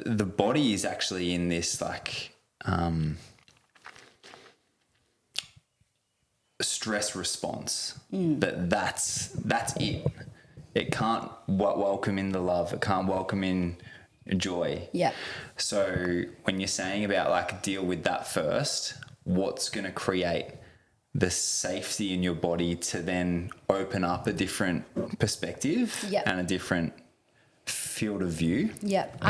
A: the body is actually in this, like, stress response. That's it. It can't welcome in the love. It can't welcome in joy.
B: Yeah.
A: So when you're saying about, like, deal with that first, what's going to create the safety in your body to then open up a different perspective and a different field of view?
B: Yep.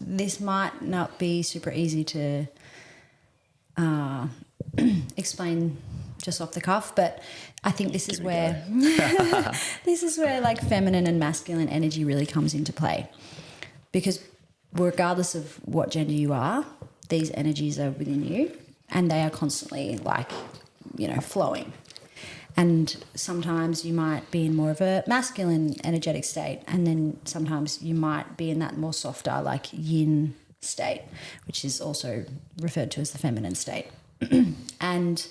B: This might not be super easy to explain just off the cuff, but I think this is where like feminine and masculine energy really comes into play, because regardless of what gender you are, these energies are within you, and they are constantly, like, you know, flowing. And sometimes you might be in more of a masculine energetic state, and then sometimes you might be in that more softer, like, yin state, which is also referred to as the feminine state. And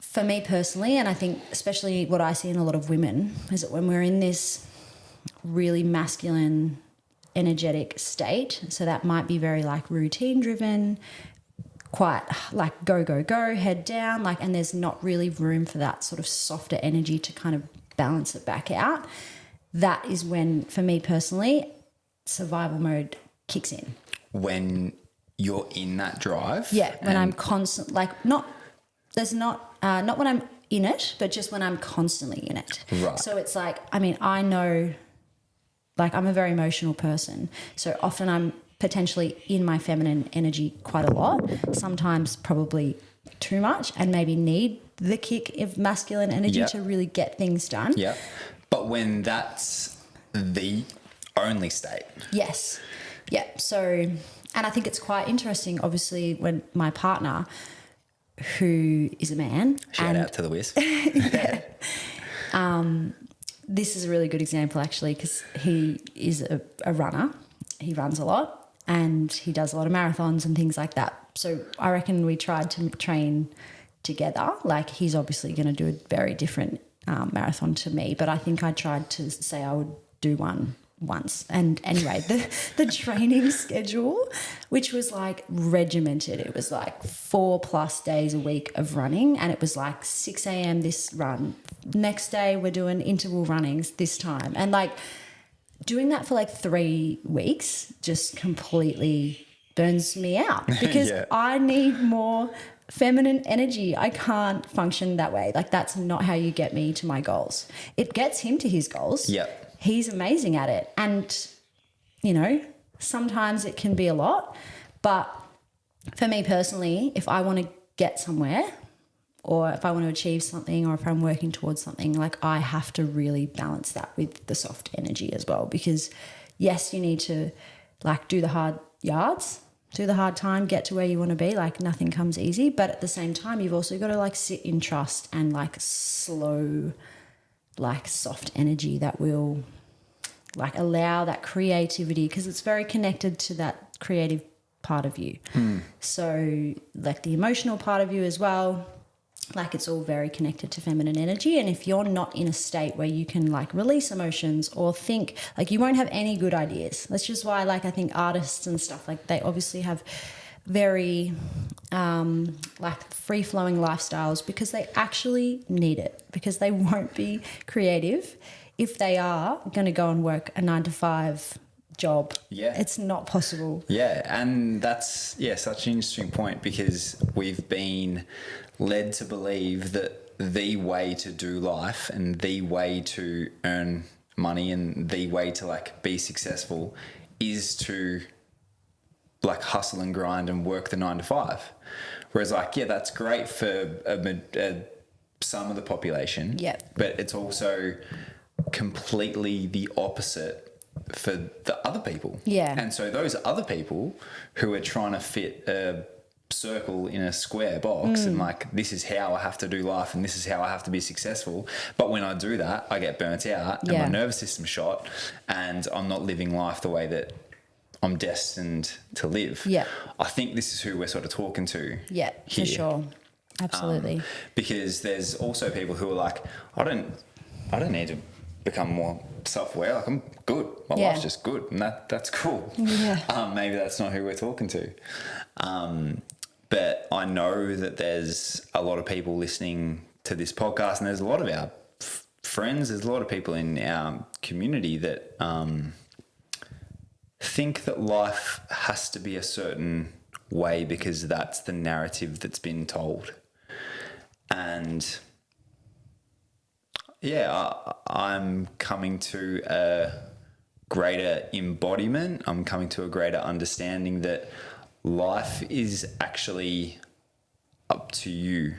B: for me personally, and I think especially what I see in a lot of women, is that when we're in this really masculine energetic state, so that might be very, like, routine driven, quite like go, head down, like, and there's not really room for that sort of softer energy to kind of balance it back out. That is when, for me personally, survival mode kicks in.
A: When you're in that drive?
B: Yeah, when I'm constant, like, not when I'm in it, but just when I'm constantly in it.
A: Right.
B: So it's like, I mean, I know, like, I'm a very emotional person, so often I'm potentially in my feminine energy quite a lot, sometimes probably too much, and maybe need the kick of masculine energy to really get things done.
A: Yeah. But when that's the only state.
B: Yes. Yeah. So, and I think it's quite interesting, obviously, when my partner, who is a man.
A: Shout out to the Wiz.
B: This is a really good example, actually, because he is a runner. He runs a lot and he does a lot of marathons and things like that. So I reckon we tried to train together. Like, he's obviously going to do a very different marathon to me, but I think I tried to say I would do one once. And anyway, the training schedule, which was like regimented, it was like 4+ days a week of running, and it was like 6 a.m. this run, next day we're doing interval runnings this time, and like doing that for like 3 weeks just completely burns me out, because I need more feminine energy. I can't function that way. Like, that's not how you get me to my goals. It gets him to his goals.
A: Yep.
B: He's amazing at it. And, you know, sometimes it can be a lot. But for me personally, if I want to get somewhere, or if I want to achieve something, or if I'm working towards something, like I have to really balance that with the soft energy as well. Because yes, you need to like do the hard yards, do the hard time, get to where you want to be. Like nothing comes easy, but at the same time, you've also got to like sit in trust and like slow, like soft energy that will like allow that creativity, because it's very connected to that creative part of you. So like the emotional part of you as well, like it's all very connected to feminine energy. And if you're not in a state where you can like release emotions or think, like you won't have any good ideas. That's just why like I think artists and stuff, like they obviously have very like free flowing lifestyles, because they actually need it, because they won't be creative if they are going to go and work a 9 to 5 job.
A: Yeah.
B: It's not possible.
A: Yeah, and that's such an interesting point, because we've been led to believe that the way to do life and the way to earn money and the way to like be successful is to like hustle and grind and work the 9 to 5. Whereas like, yeah, that's great for some of the population.
B: Yeah.
A: But it's also completely the opposite for the other people.
B: Yeah.
A: And so those other people who are trying to fit a circle in a square box and like, this is how I have to do life and this is how I have to be successful. But when I do that, I get burnt out and my nervous system's shot and I'm not living life the way that I'm destined to live.
B: Yeah.
A: I think this is who we're sort of talking to.
B: Yeah,
A: here.
B: for sure. Absolutely.
A: Because there's also people who are like, I don't need to become more self-aware. Like I'm good. My life's just good, and that's cool.
B: Yeah.
A: Maybe that's not who we're talking to. But I know that there's a lot of people listening to this podcast, and there's a lot of our friends. There's a lot of people in our community that think that life has to be a certain way because that's the narrative that's been told. And yeah, I'm coming to a greater embodiment. I'm coming to a greater understanding that life is actually up to you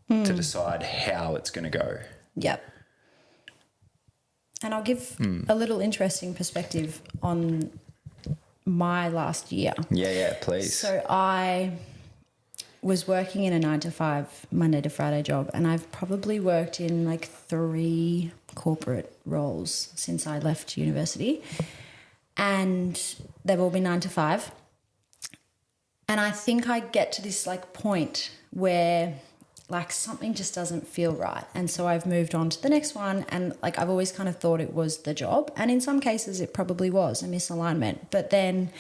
A: to decide how it's going to go.
B: Yep. And I'll give a little interesting perspective on my last year.
A: Yeah, please.
B: So I was working in a 9 to 5 Monday to Friday job, and I've probably worked in like 3 corporate roles since I left university, and they've all been 9 to 5. And I think I get to this like point where like something just doesn't feel right. And so I've moved on to the next one, and like I've always kind of thought it was the job, and in some cases it probably was a misalignment. But then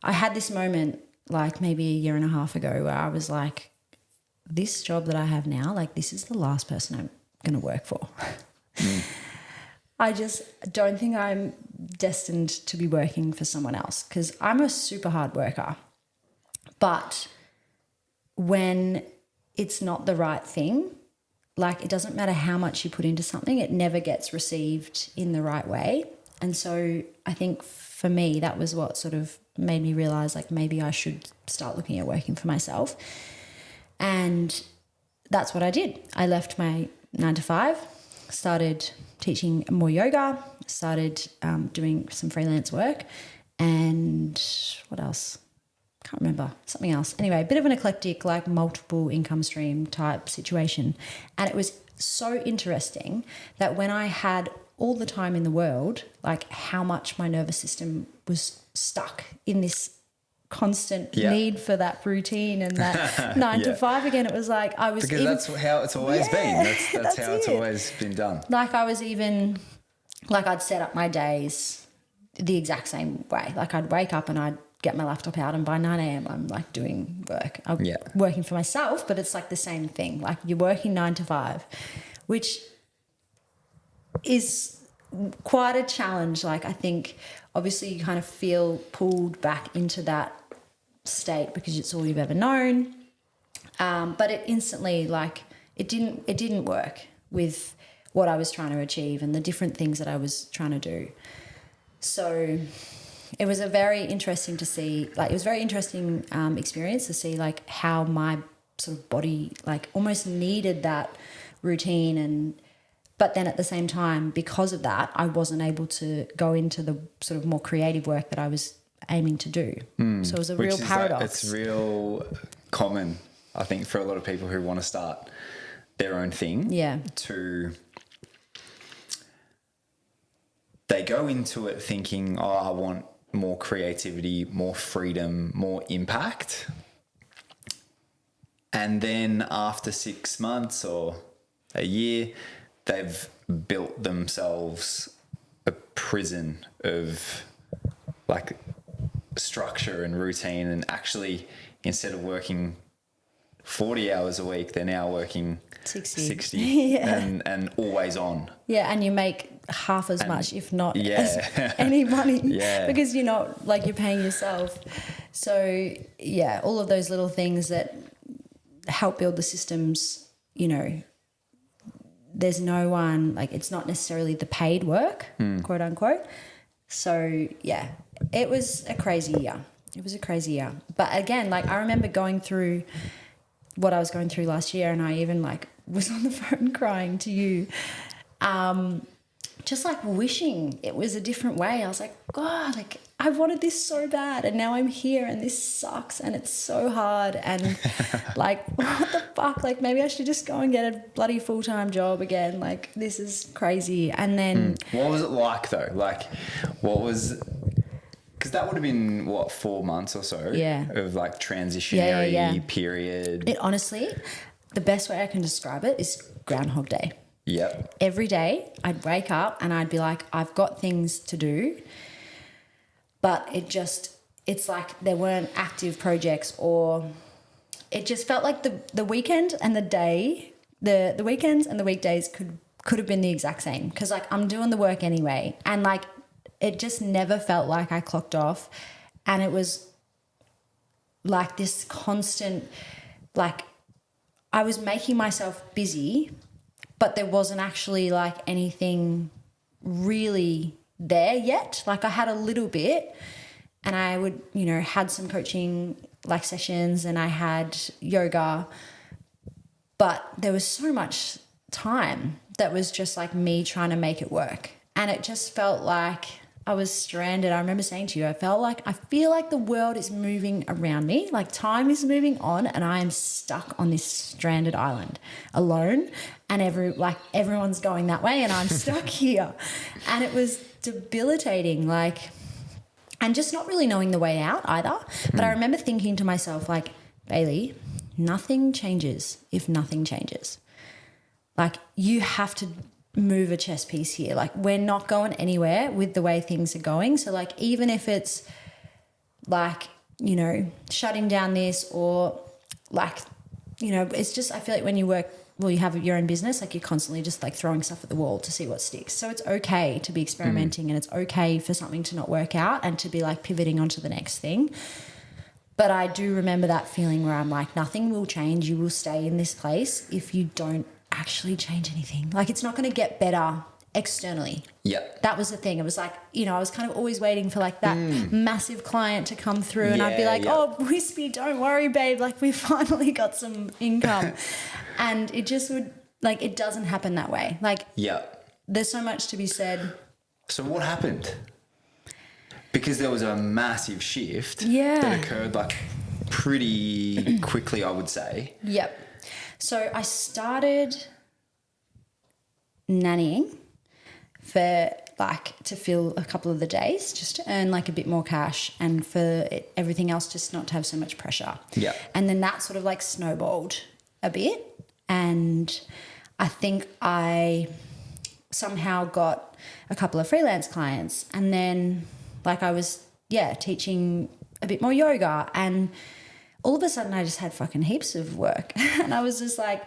B: I had this moment like maybe a year and a half ago where I was like, this job that I have now, like this is the last person I'm going to work for. I just don't think I'm destined to be working for someone else, because I'm a super hard worker. But when it's not the right thing, like it doesn't matter how much you put into something, it never gets received in the right way. And so I think for me, that was what sort of made me realize like maybe I should start looking at working for myself. And that's what I did. I left my 9 to 5, started teaching more yoga, started doing some freelance work, and what else? Can't remember, something else. Anyway, a bit of an eclectic, like multiple income stream type situation. And it was so interesting that when I had all the time in the world, like how much my nervous system was stuck in this constant need for that routine and that 9 to 5 again. It was like I was,
A: because that's how it's always been. That's how it's always been done.
B: Like I was even like I'd set up my days the exact same way. Like I'd wake up and I'd get my laptop out, and by 9 a.m. I'm like doing work. I'm working for myself, but it's like the same thing. Like you're working 9 to 5, which is quite a challenge. Like I think obviously you kind of feel pulled back into that state because it's all you've ever known. But it instantly like it didn't work with what I was trying to achieve and the different things that I was trying to do. So it was a very interesting to see, like it was a very interesting experience to see like how my sort of body, like almost needed that routine. But then at the same time, because of that, I wasn't able to go into the sort of more creative work that I was aiming to do. So it was a real paradox.
A: It's real common, I think, for a lot of people who want to start their own thing.
B: Yeah.
A: They go into it thinking, oh, I want more creativity, more freedom, more impact. And then after 6 months or a year, they've built themselves a prison of like structure and routine, and actually instead of working 40 hours a week, they're now working 60
B: Yeah.
A: and always on.
B: Yeah, and you make half as much, if not as
A: Yeah.
B: any money,
A: Yeah.
B: because you're not, like, you're paying yourself. So, yeah, all of those little things that help build the systems, you know, there's no one, like, it's not necessarily the paid work, quote unquote. So, yeah, it was a crazy year. It was a crazy year. But again, like, I remember going through what I was going through last year, and I even, like, was on the phone crying to you, just like wishing it was a different way. I was like, God, like, I wanted this so bad, and now I'm here, and this sucks, and it's so hard, and like, what the fuck? Like, maybe I should just go and get a bloody full-time job again. Like, this is crazy. And then
A: What was it like though? Like, what was... Because that would have been, 4 months or so
B: Yeah.
A: of like transitionary period.
B: it honestly, the best way I can describe it is Groundhog Day.
A: Yep.
B: Every day I'd wake up and I'd be like, I've got things to do, but it's like there weren't active projects, or it just felt like the weekend and the day, the weekends and the weekdays could have been the exact same, because like I'm doing the work anyway, and like it just never felt like I clocked off, and it was like this constant, like I was making myself busy, but there wasn't actually like anything really there yet. Like I had a little bit, and I would, you know, had some coaching like sessions, and I had yoga, but there was so much time that was just like me trying to make it work. And it just felt like I was stranded. I remember saying to you, I feel like the world is moving around me, like time is moving on, and I am stuck on this stranded island alone, and everyone's going that way and I'm stuck here. And it was debilitating, like, and just not really knowing the way out either. But I remember thinking to myself, like, Bailey, nothing changes if nothing changes. Like, you have to move a chess piece here. Like, we're not going anywhere with the way things are going. So like, even if it's like, you know, shutting down this, or like, you know, it's just, I feel like when you work, well, you have your own business, like you're constantly just like throwing stuff at the wall to see what sticks. So it's okay to be experimenting, and it's okay for something to not work out and to be like pivoting onto the next thing. But I do remember that feeling where I'm like, nothing will change. You will stay in this place if you don't actually change anything. Like, it's not going to get better externally.
A: Yeah.
B: That was the thing. It was like, you know, I was kind of always waiting for like that massive client to come through, and I'd be like, oh, Wispy, don't worry, babe. Like, we finally got some income. And it just would, like, it doesn't happen that way. Like, there's so much to be said.
A: So what happened? Because there was a massive shift
B: that
A: occurred like pretty quickly, I would say.
B: Yep. So I started nannying for like to fill a couple of the days, just to earn like a bit more cash, and for everything else just not to have so much pressure.
A: Yeah.
B: And then that sort of like snowballed a bit, and I think I somehow got a couple of freelance clients, and then like I was teaching a bit more yoga, and all of a sudden I just had fucking heaps of work. And I was just like,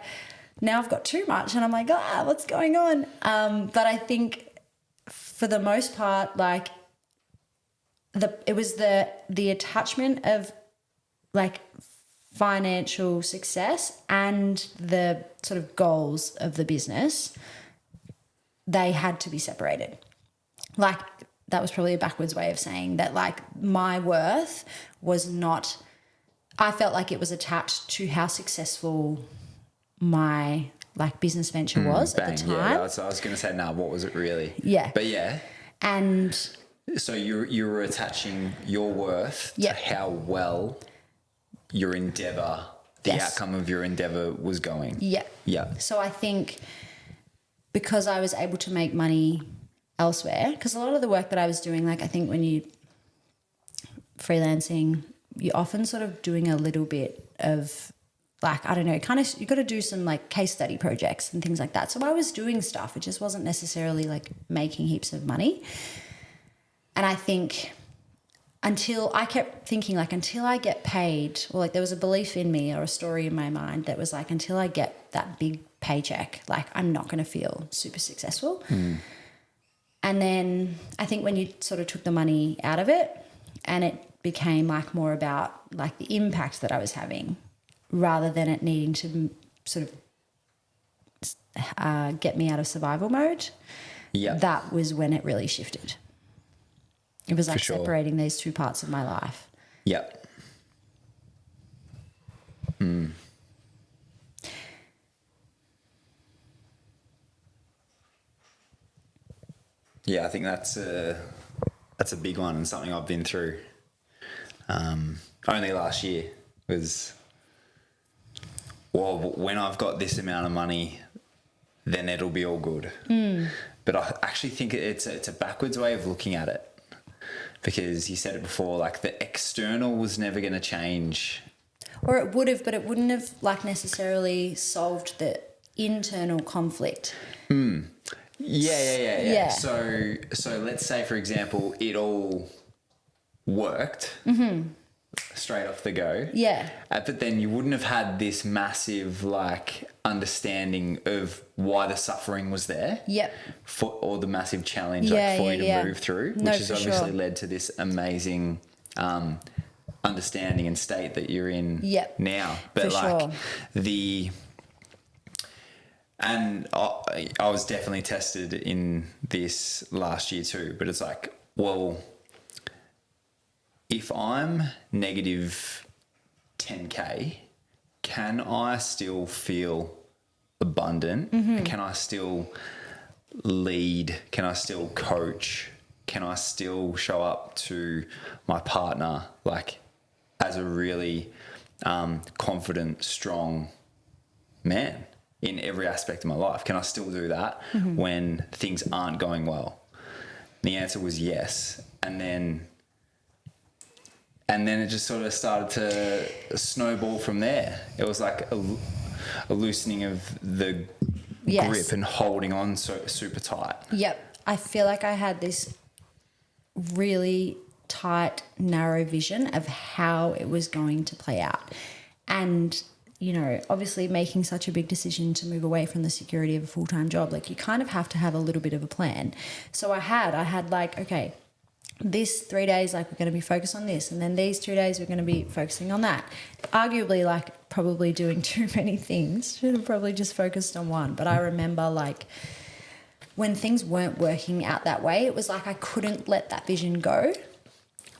B: now I've got too much, and I'm like, what's going on? But I think for the most part, like it was the attachment of like financial success and the sort of goals of the business, they had to be separated. Like, that was probably a backwards way of saying that, like, my worth was not I felt like it was attached to how successful my like business venture was at the time.
A: Yeah, I was going to say, what was it really?
B: Yeah.
A: But yeah.
B: And
A: so you were attaching your worth to how well your endeavor, the outcome of your endeavor was going.
B: Yeah.
A: Yeah.
B: So I think because I was able to make money elsewhere, because a lot of the work that I was doing, like I think when you freelancing, you're often sort of doing a little bit of like, I don't know, kind of, you got to do some like case study projects and things like that. So I was doing stuff. It just wasn't necessarily like making heaps of money. And I think until I kept thinking like, until I get paid, or like there was a belief in me or a story in my mind that was like, until I get that big paycheck, like I'm not going to feel super successful. And then I think when you sort of took the money out of it and it became like more about like the impact that I was having rather than it needing to sort of get me out of survival mode, that was when it really shifted. It was like separating these two parts of my life.
A: Yep. Yeah, I think that's a big one and something I've been through. Only last year was, well, when I've got this amount of money, then it'll be all good. But I actually think it's a backwards way of looking at it, because you said it before, like the external was never going to change.
B: Or it would have, but it wouldn't have like necessarily solved the internal conflict.
A: Yeah. So let's say, for example, it all worked straight off the go.
B: Yeah.
A: But then you wouldn't have had this massive like understanding of why the suffering was there.
B: Yep.
A: Or the massive challenge for you to move through, which has obviously led to this amazing understanding and state that you're in now. But and I was definitely tested in this last year too, but it's like, well, if I'm negative 10K, can I still feel abundant? Can I still lead? Can I still coach? Can I still show up to my partner like as a really confident, strong man in every aspect of my life? Can I still do that when things aren't going well? The answer was yes. And then it just sort of started to snowball from there. It was like a loosening of the grip and holding on so super tight.
B: Yep. I feel like I had this really tight, narrow vision of how it was going to play out. And, you know, obviously making such a big decision to move away from the security of a full-time job, like you kind of have to have a little bit of a plan. So I had like, okay, this 3 days, like we're going to be focused on this. And then these 2 days, we're going to be focusing on that. Arguably, like probably doing too many things. Should have probably just focused on one. But I remember like when things weren't working out that way, it was like I couldn't let that vision go.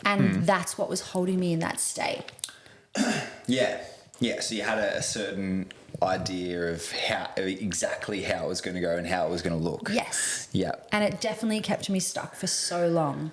B: And that's what was holding me in that state.
A: Yeah. So you had a certain idea of exactly how it was going to go and how it was going to look.
B: Yes.
A: Yeah.
B: And it definitely kept me stuck for so long.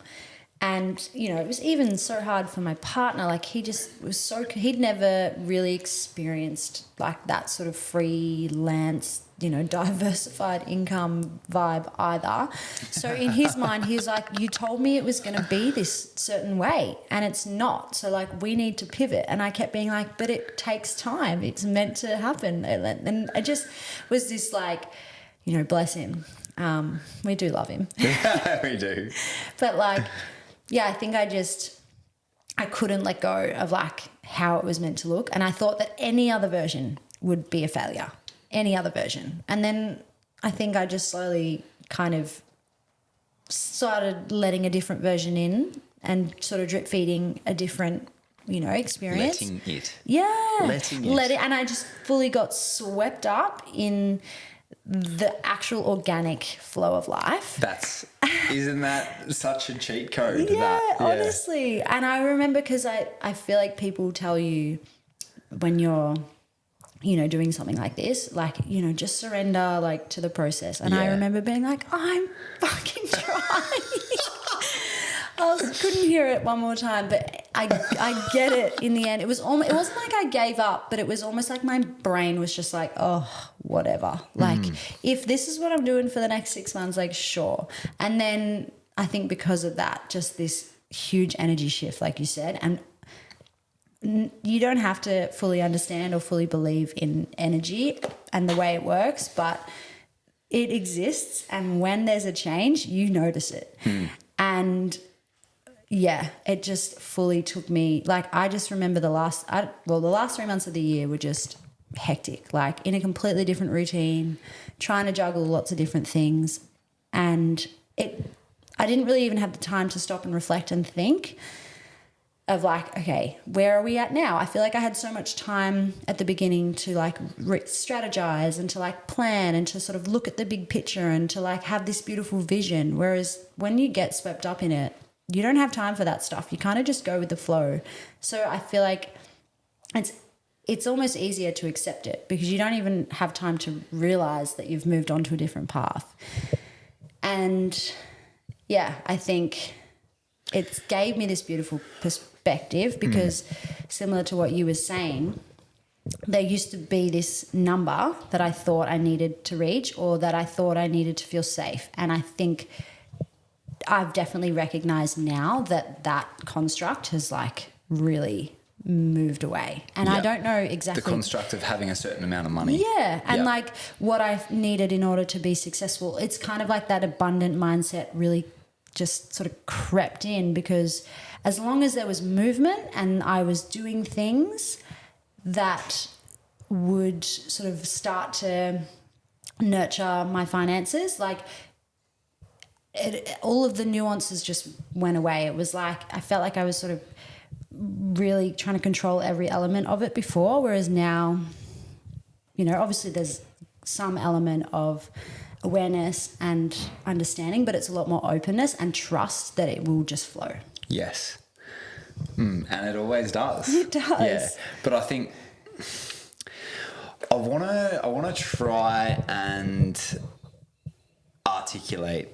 B: And, you know, it was even so hard for my partner. Like he just was he'd never really experienced like that sort of freelance, you know, diversified income vibe either. So in his mind, he was like, you told me it was going to be this certain way and it's not. So like we need to pivot. And I kept being like, but it takes time. It's meant to happen. And I just was this like, you know, bless him. We do love him.
A: We do.
B: But like, yeah, I think I couldn't let go of like how it was meant to look. And I thought that any other version would be a failure, any other version. And then I think I just slowly kind of started letting a different version in and sort of drip feeding a different, you know, experience.
A: Letting it.
B: Yeah.
A: Letting it.
B: Let it. And I just fully got swept up in the actual organic flow of life.
A: Isn't that such a cheat code?
B: Yeah, honestly. And I remember because I feel like people tell you when you're, doing something like this, like, just surrender like to the process. And I remember being like, I'm fucking trying. Couldn't hear it one more time, but I get it in the end. It wasn't like I gave up, but it was almost like my brain was just like, oh, whatever. Like, if this is what I'm doing for the next 6 months, like, sure. And then I think because of that, just this huge energy shift, like you said, and you don't have to fully understand or fully believe in energy and the way it works, but it exists. And when there's a change, you notice it. And yeah, it just fully took me, like, I just remember the last 3 months of the year were just hectic, like in a completely different routine, trying to juggle lots of different things. And I didn't really even have the time to stop and reflect and think of like, okay, where are we at now? I feel like I had so much time at the beginning to like strategize and to like plan and to sort of look at the big picture and to like have this beautiful vision. Whereas when you get swept up in it, you don't have time for that stuff. You kind of just go with the flow. So I feel like it's almost easier to accept it because you don't even have time to realize that you've moved on to a different path. And yeah, I think it gave me this beautiful perspective because similar to what you were saying, there used to be this number that I thought I needed to reach or that I thought I needed to feel safe. And I think I've definitely recognized now that construct has like really moved away. And I don't know exactly.
A: The construct of having a certain amount of money.
B: Yeah. And like what I needed in order to be successful, it's kind of like that abundant mindset really just sort of crept in because as long as there was movement and I was doing things that would sort of start to nurture my finances, like all of the nuances just went away. It was like I felt like I was sort of really trying to control every element of it before, whereas now, obviously there's some element of awareness and understanding, but it's a lot more openness and trust that it will just flow.
A: Yes. And it always does.
B: It does.
A: Yeah. But I think I want to try and articulate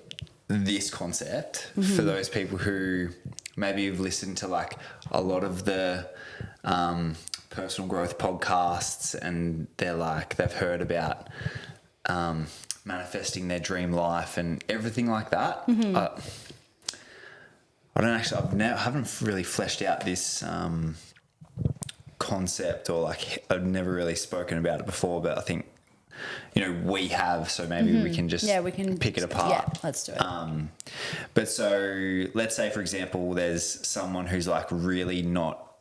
A: this concept for those people who maybe have listened to like a lot of the personal growth podcasts and they've heard about manifesting their dream life and everything like that. I haven't really fleshed out this concept or like I've never really spoken about it before, but I think we have, so maybe we can just pick it apart.
B: Yeah, let's do it.
A: But so let's say, for example, there's someone who's like really not,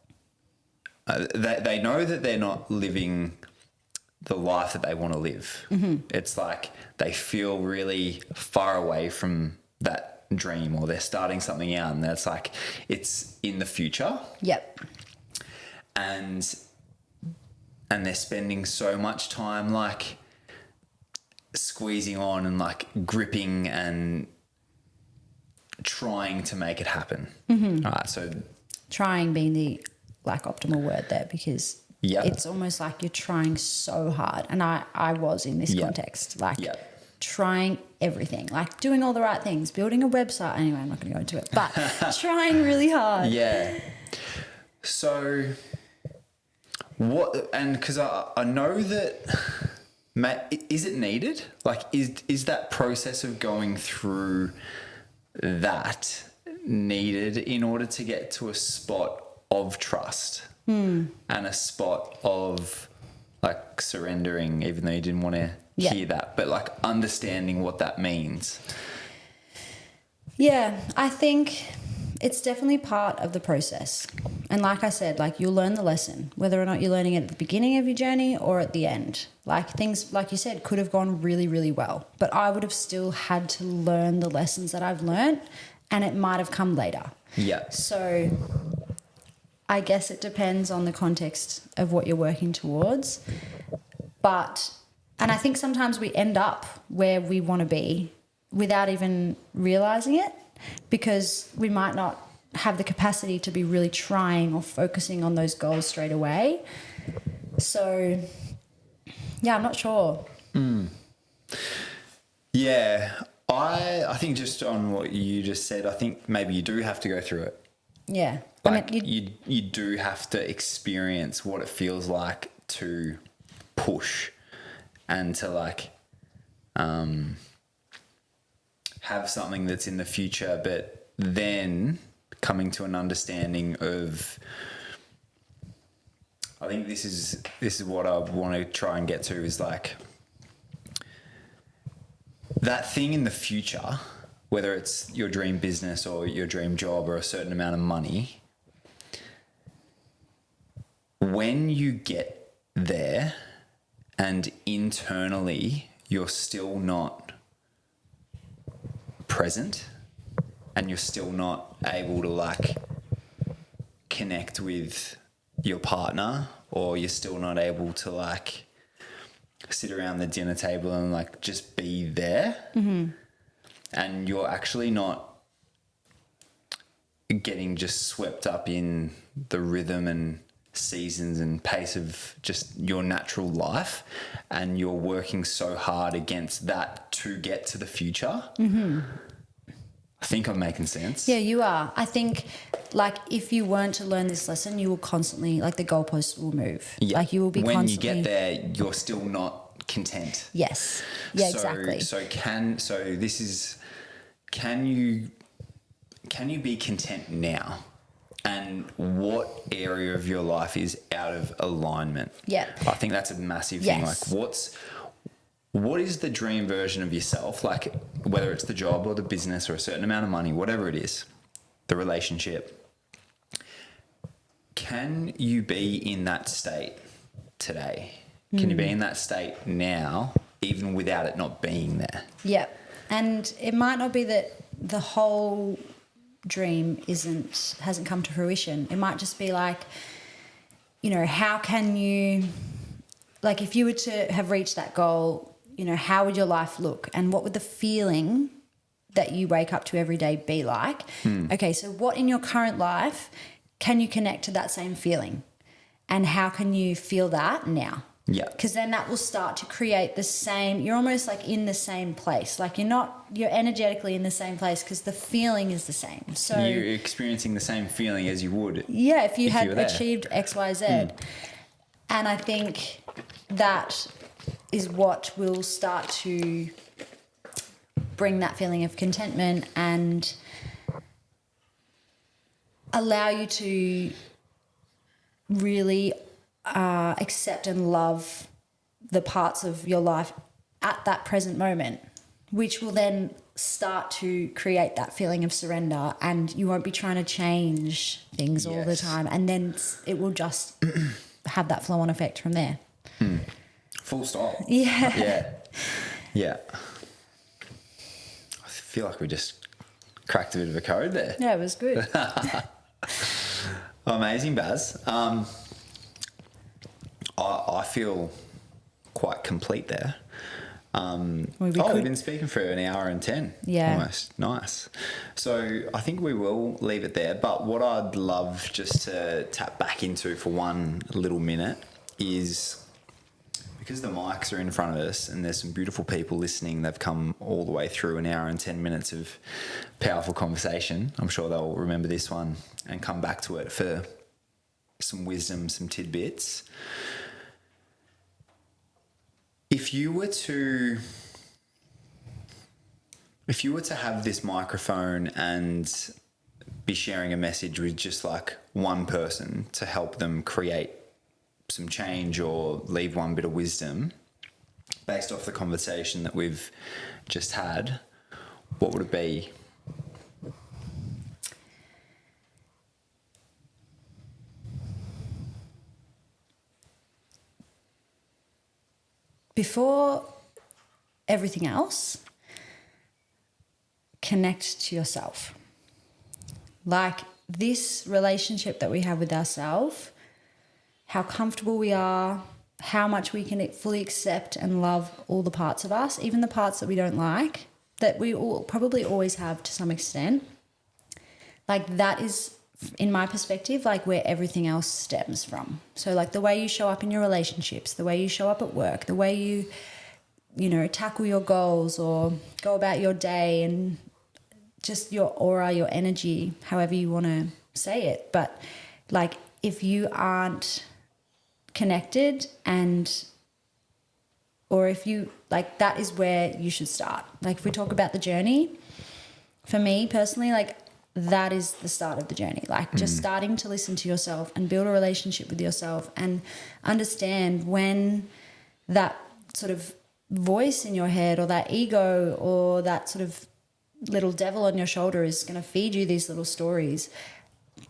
A: they know that they're not living the life that they want to live. It's like they feel really far away from that dream or they're starting something out and that's like, it's in the future.
B: Yep.
A: And they're spending so much time like squeezing on and like gripping and trying to make it happen. All right, so
B: trying being the like optimal word there because it's almost like you're trying so hard, and I was in this context like trying everything, like doing all the right things, building a website. Anyway, I'm not going to go into it, but trying really hard.
A: Yeah. So what? And because I know that. Is it needed? Like, is that process of going through that needed in order to get to a spot of trust and a spot of like surrendering, even though you didn't want to hear that, but like understanding what that means?
B: Yeah, I think it's definitely part of the process. And like I said, like you'll learn the lesson, whether or not you're learning it at the beginning of your journey or at the end. Like things, like you said, could have gone really, really well, but I would have still had to learn the lessons that I've learned and it might have come later.
A: Yeah.
B: So I guess it depends on the context of what you're working towards. And I think sometimes we end up where we want to be without even realizing it, because we might not have the capacity to be really trying or focusing on those goals straight away. So, yeah, I'm not sure.
A: Yeah, I think just on what you just said, I think maybe you do have to go through it.
B: Yeah.
A: Like you do have to experience what it feels like to push and to like have something that's in the future, but then coming to an understanding of, I think this is what I want to try and get to, is like that thing in the future, whether it's your dream business or your dream job or a certain amount of money, when you get there and internally you're still not present and you're still not able to like connect with your partner, or you're still not able to like sit around the dinner table and like just be there, and you're actually not getting just swept up in the rhythm and seasons and pace of just your natural life, and you're working so hard against that to get to the future. I think I'm making sense.
B: Yeah, you are. I think, like, if you weren't to learn this lesson, you will constantly, like, the goalposts will move.
A: Yeah.
B: Like, you will be
A: when
B: constantly...
A: you get there, you're still not content.
B: Yes. Yeah,
A: So,
B: exactly.
A: Can you be content now? And what area of your life is out of alignment?
B: Yeah.
A: I think that's a massive thing.
B: Yes.
A: Like, what is the dream version of yourself? Like, whether it's the job or the business or a certain amount of money, whatever it is, the relationship. Can you be in that state today? Can you be in that state now, even without it not being there?
B: Yeah. And it might not be that the whole dream hasn't come to fruition. It might just be like, you know, how can you, like, if you were to have reached that goal, you know, how would your life look, and what would the feeling that you wake up to every day be like? Okay, so what in your current life can you connect to that same feeling, and how can you feel that now?
A: Yeah.
B: Because then that will start to create the same, you're almost like in the same place. Like you're energetically in the same place because the feeling is the same. So
A: you're experiencing the same feeling as you would.
B: Yeah, if you
A: were
B: had
A: there.
B: achieved X, Y, Z. And I think that is what will start to bring that feeling of contentment and allow you to really accept and love the parts of your life at that present moment, which will then start to create that feeling of surrender, and you won't be trying to change things all the time, and then it will just have that flow-on effect from there.
A: Full stop.
B: Yeah.
A: Yeah. I feel like we just cracked a bit of a code there.
B: Yeah, it was good.
A: Amazing, Baz. I feel quite complete there. We've been speaking for an hour and 10.
B: Yeah.
A: Almost. Nice. So I think we will leave it there. But what I'd love just to tap back into for one little minute is, because the mics are in front of us and there's some beautiful people listening, they've come all the way through an hour and 10 minutes of powerful conversation. I'm sure they'll remember this one and come back to it for some wisdom, some tidbits. If you were to have this microphone and be sharing a message with just like one person to help them create some change or leave one bit of wisdom based off the conversation that we've just had, what would it be?
B: Before everything else, connect to yourself. Like this relationship that we have with ourselves, how comfortable we are, how much we can fully accept and love all the parts of us, even the parts that we don't like, that we all probably always have to some extent. like that is, in my perspective, like where everything else stems from. So like the way you show up in your relationships, the way you show up at work, the way you know, tackle your goals or go about your day, and just your aura, your energy, however you want to say it. But like if you aren't connected, or if you like, that is where you should start. Like if we talk about the journey, for me personally, like that is the start of the journey. Like just starting to listen to yourself and build a relationship with yourself and understand when that sort of voice in your head or that ego or that sort of little devil on your shoulder is going to feed you these little stories.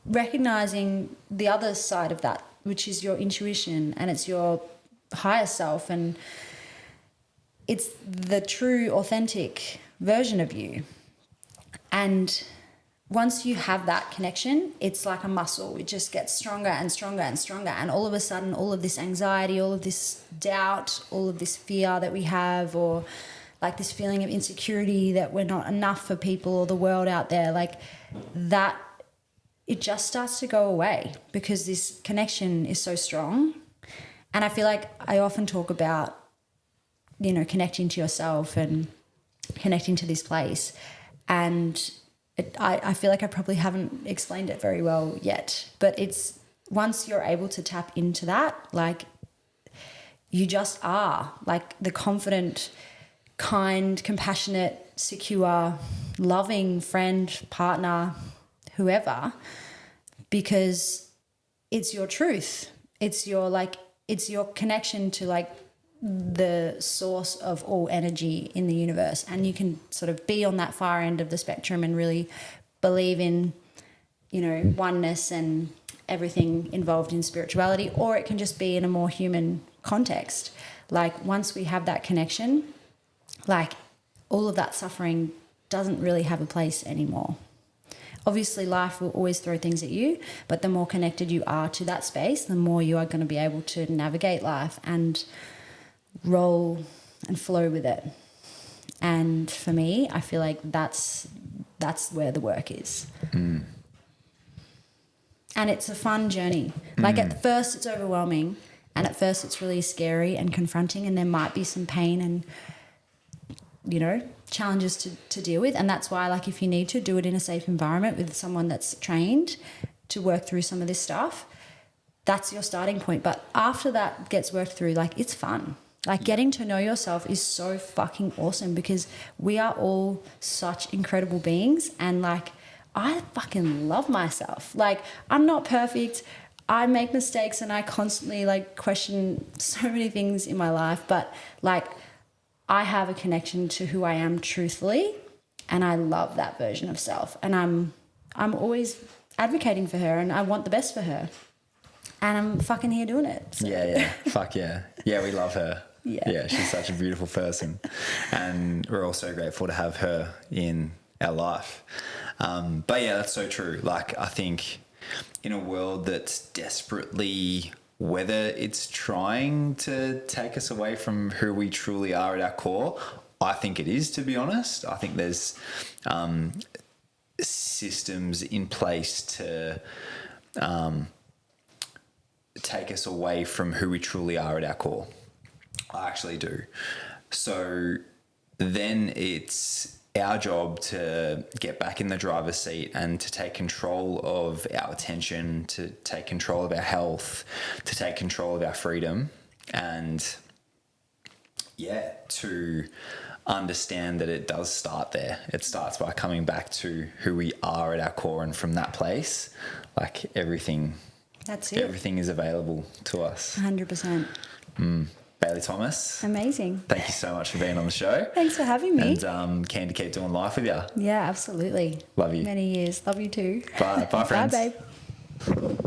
B: Recognizing the other side of that, which is your intuition, and it's your higher self, and it's the true, authentic version of you. And once you have that connection, it's like a muscle. It just gets stronger and stronger and stronger. And all of a sudden, all of this anxiety, all of this doubt, all of this fear that we have, or like this feeling of insecurity that we're not enough for people or the world out there, like that, it just starts to go away because this connection is so strong. And I feel like I often talk about, you know, connecting to yourself and connecting to this place. And I feel like I probably haven't explained it very well yet, but it's once you're able to tap into that, like you just are like the confident, kind, compassionate, secure, loving friend, partner, whoever, because it's your truth. It's your connection to like the source of all energy in the universe, and you can sort of be on that far end of the spectrum and really believe in, you know, oneness and everything involved in spirituality, or it can just be in a more human context. Like once we have that connection, like all of that suffering doesn't really have a place anymore. Obviously life will always throw things at you, but the more connected you are to that space, the more you are going to be able to navigate life and roll and flow with it. And for me, I feel like that's where the work is. And it's a fun journey. Like at first it's overwhelming, and at first it's really scary and confronting, and there might be some pain and, you know, challenges to deal with. And that's why, like, if you need to, do it in a safe environment with someone that's trained to work through some of this stuff. That's your starting point. But after that gets worked through, like, it's fun. Like, getting to know yourself is so fucking awesome, because we are all such incredible beings. And, like, I fucking love myself. Like, I'm not perfect. I make mistakes and I constantly, like, question so many things in my life. But, like, I have a connection to who I am truthfully, and I love that version of self. And I'm always advocating for her, and I want the best for her. And I'm fucking here doing it. So.
A: Yeah. Fuck yeah. Yeah, we love her. Yeah, she's such a beautiful person. And we're all so grateful to have her in our life. But yeah, that's so true. Like, I think in a world that's desperately, whether it's trying to take us away from who we truly are at our core, I think it is, to be honest. I think there's systems in place to take us away from who we truly are at our core. I actually do. So then it's our job to get back in the driver's seat and to take control of our attention, to take control of our health, to take control of our freedom, and yeah, to understand that it does start there. It starts by coming back to who we are at our core, and from that place, like, everything,
B: that's it.
A: Everything is available to us.
B: 100%.
A: Bailey Thomas.
B: Amazing.
A: Thank you so much for being on the show.
B: Thanks for having me.
A: And keen to keep doing life with you.
B: Yeah, absolutely.
A: Love you.
B: Many years. Love you too.
A: Bye. Bye, friends.
B: Bye, babe.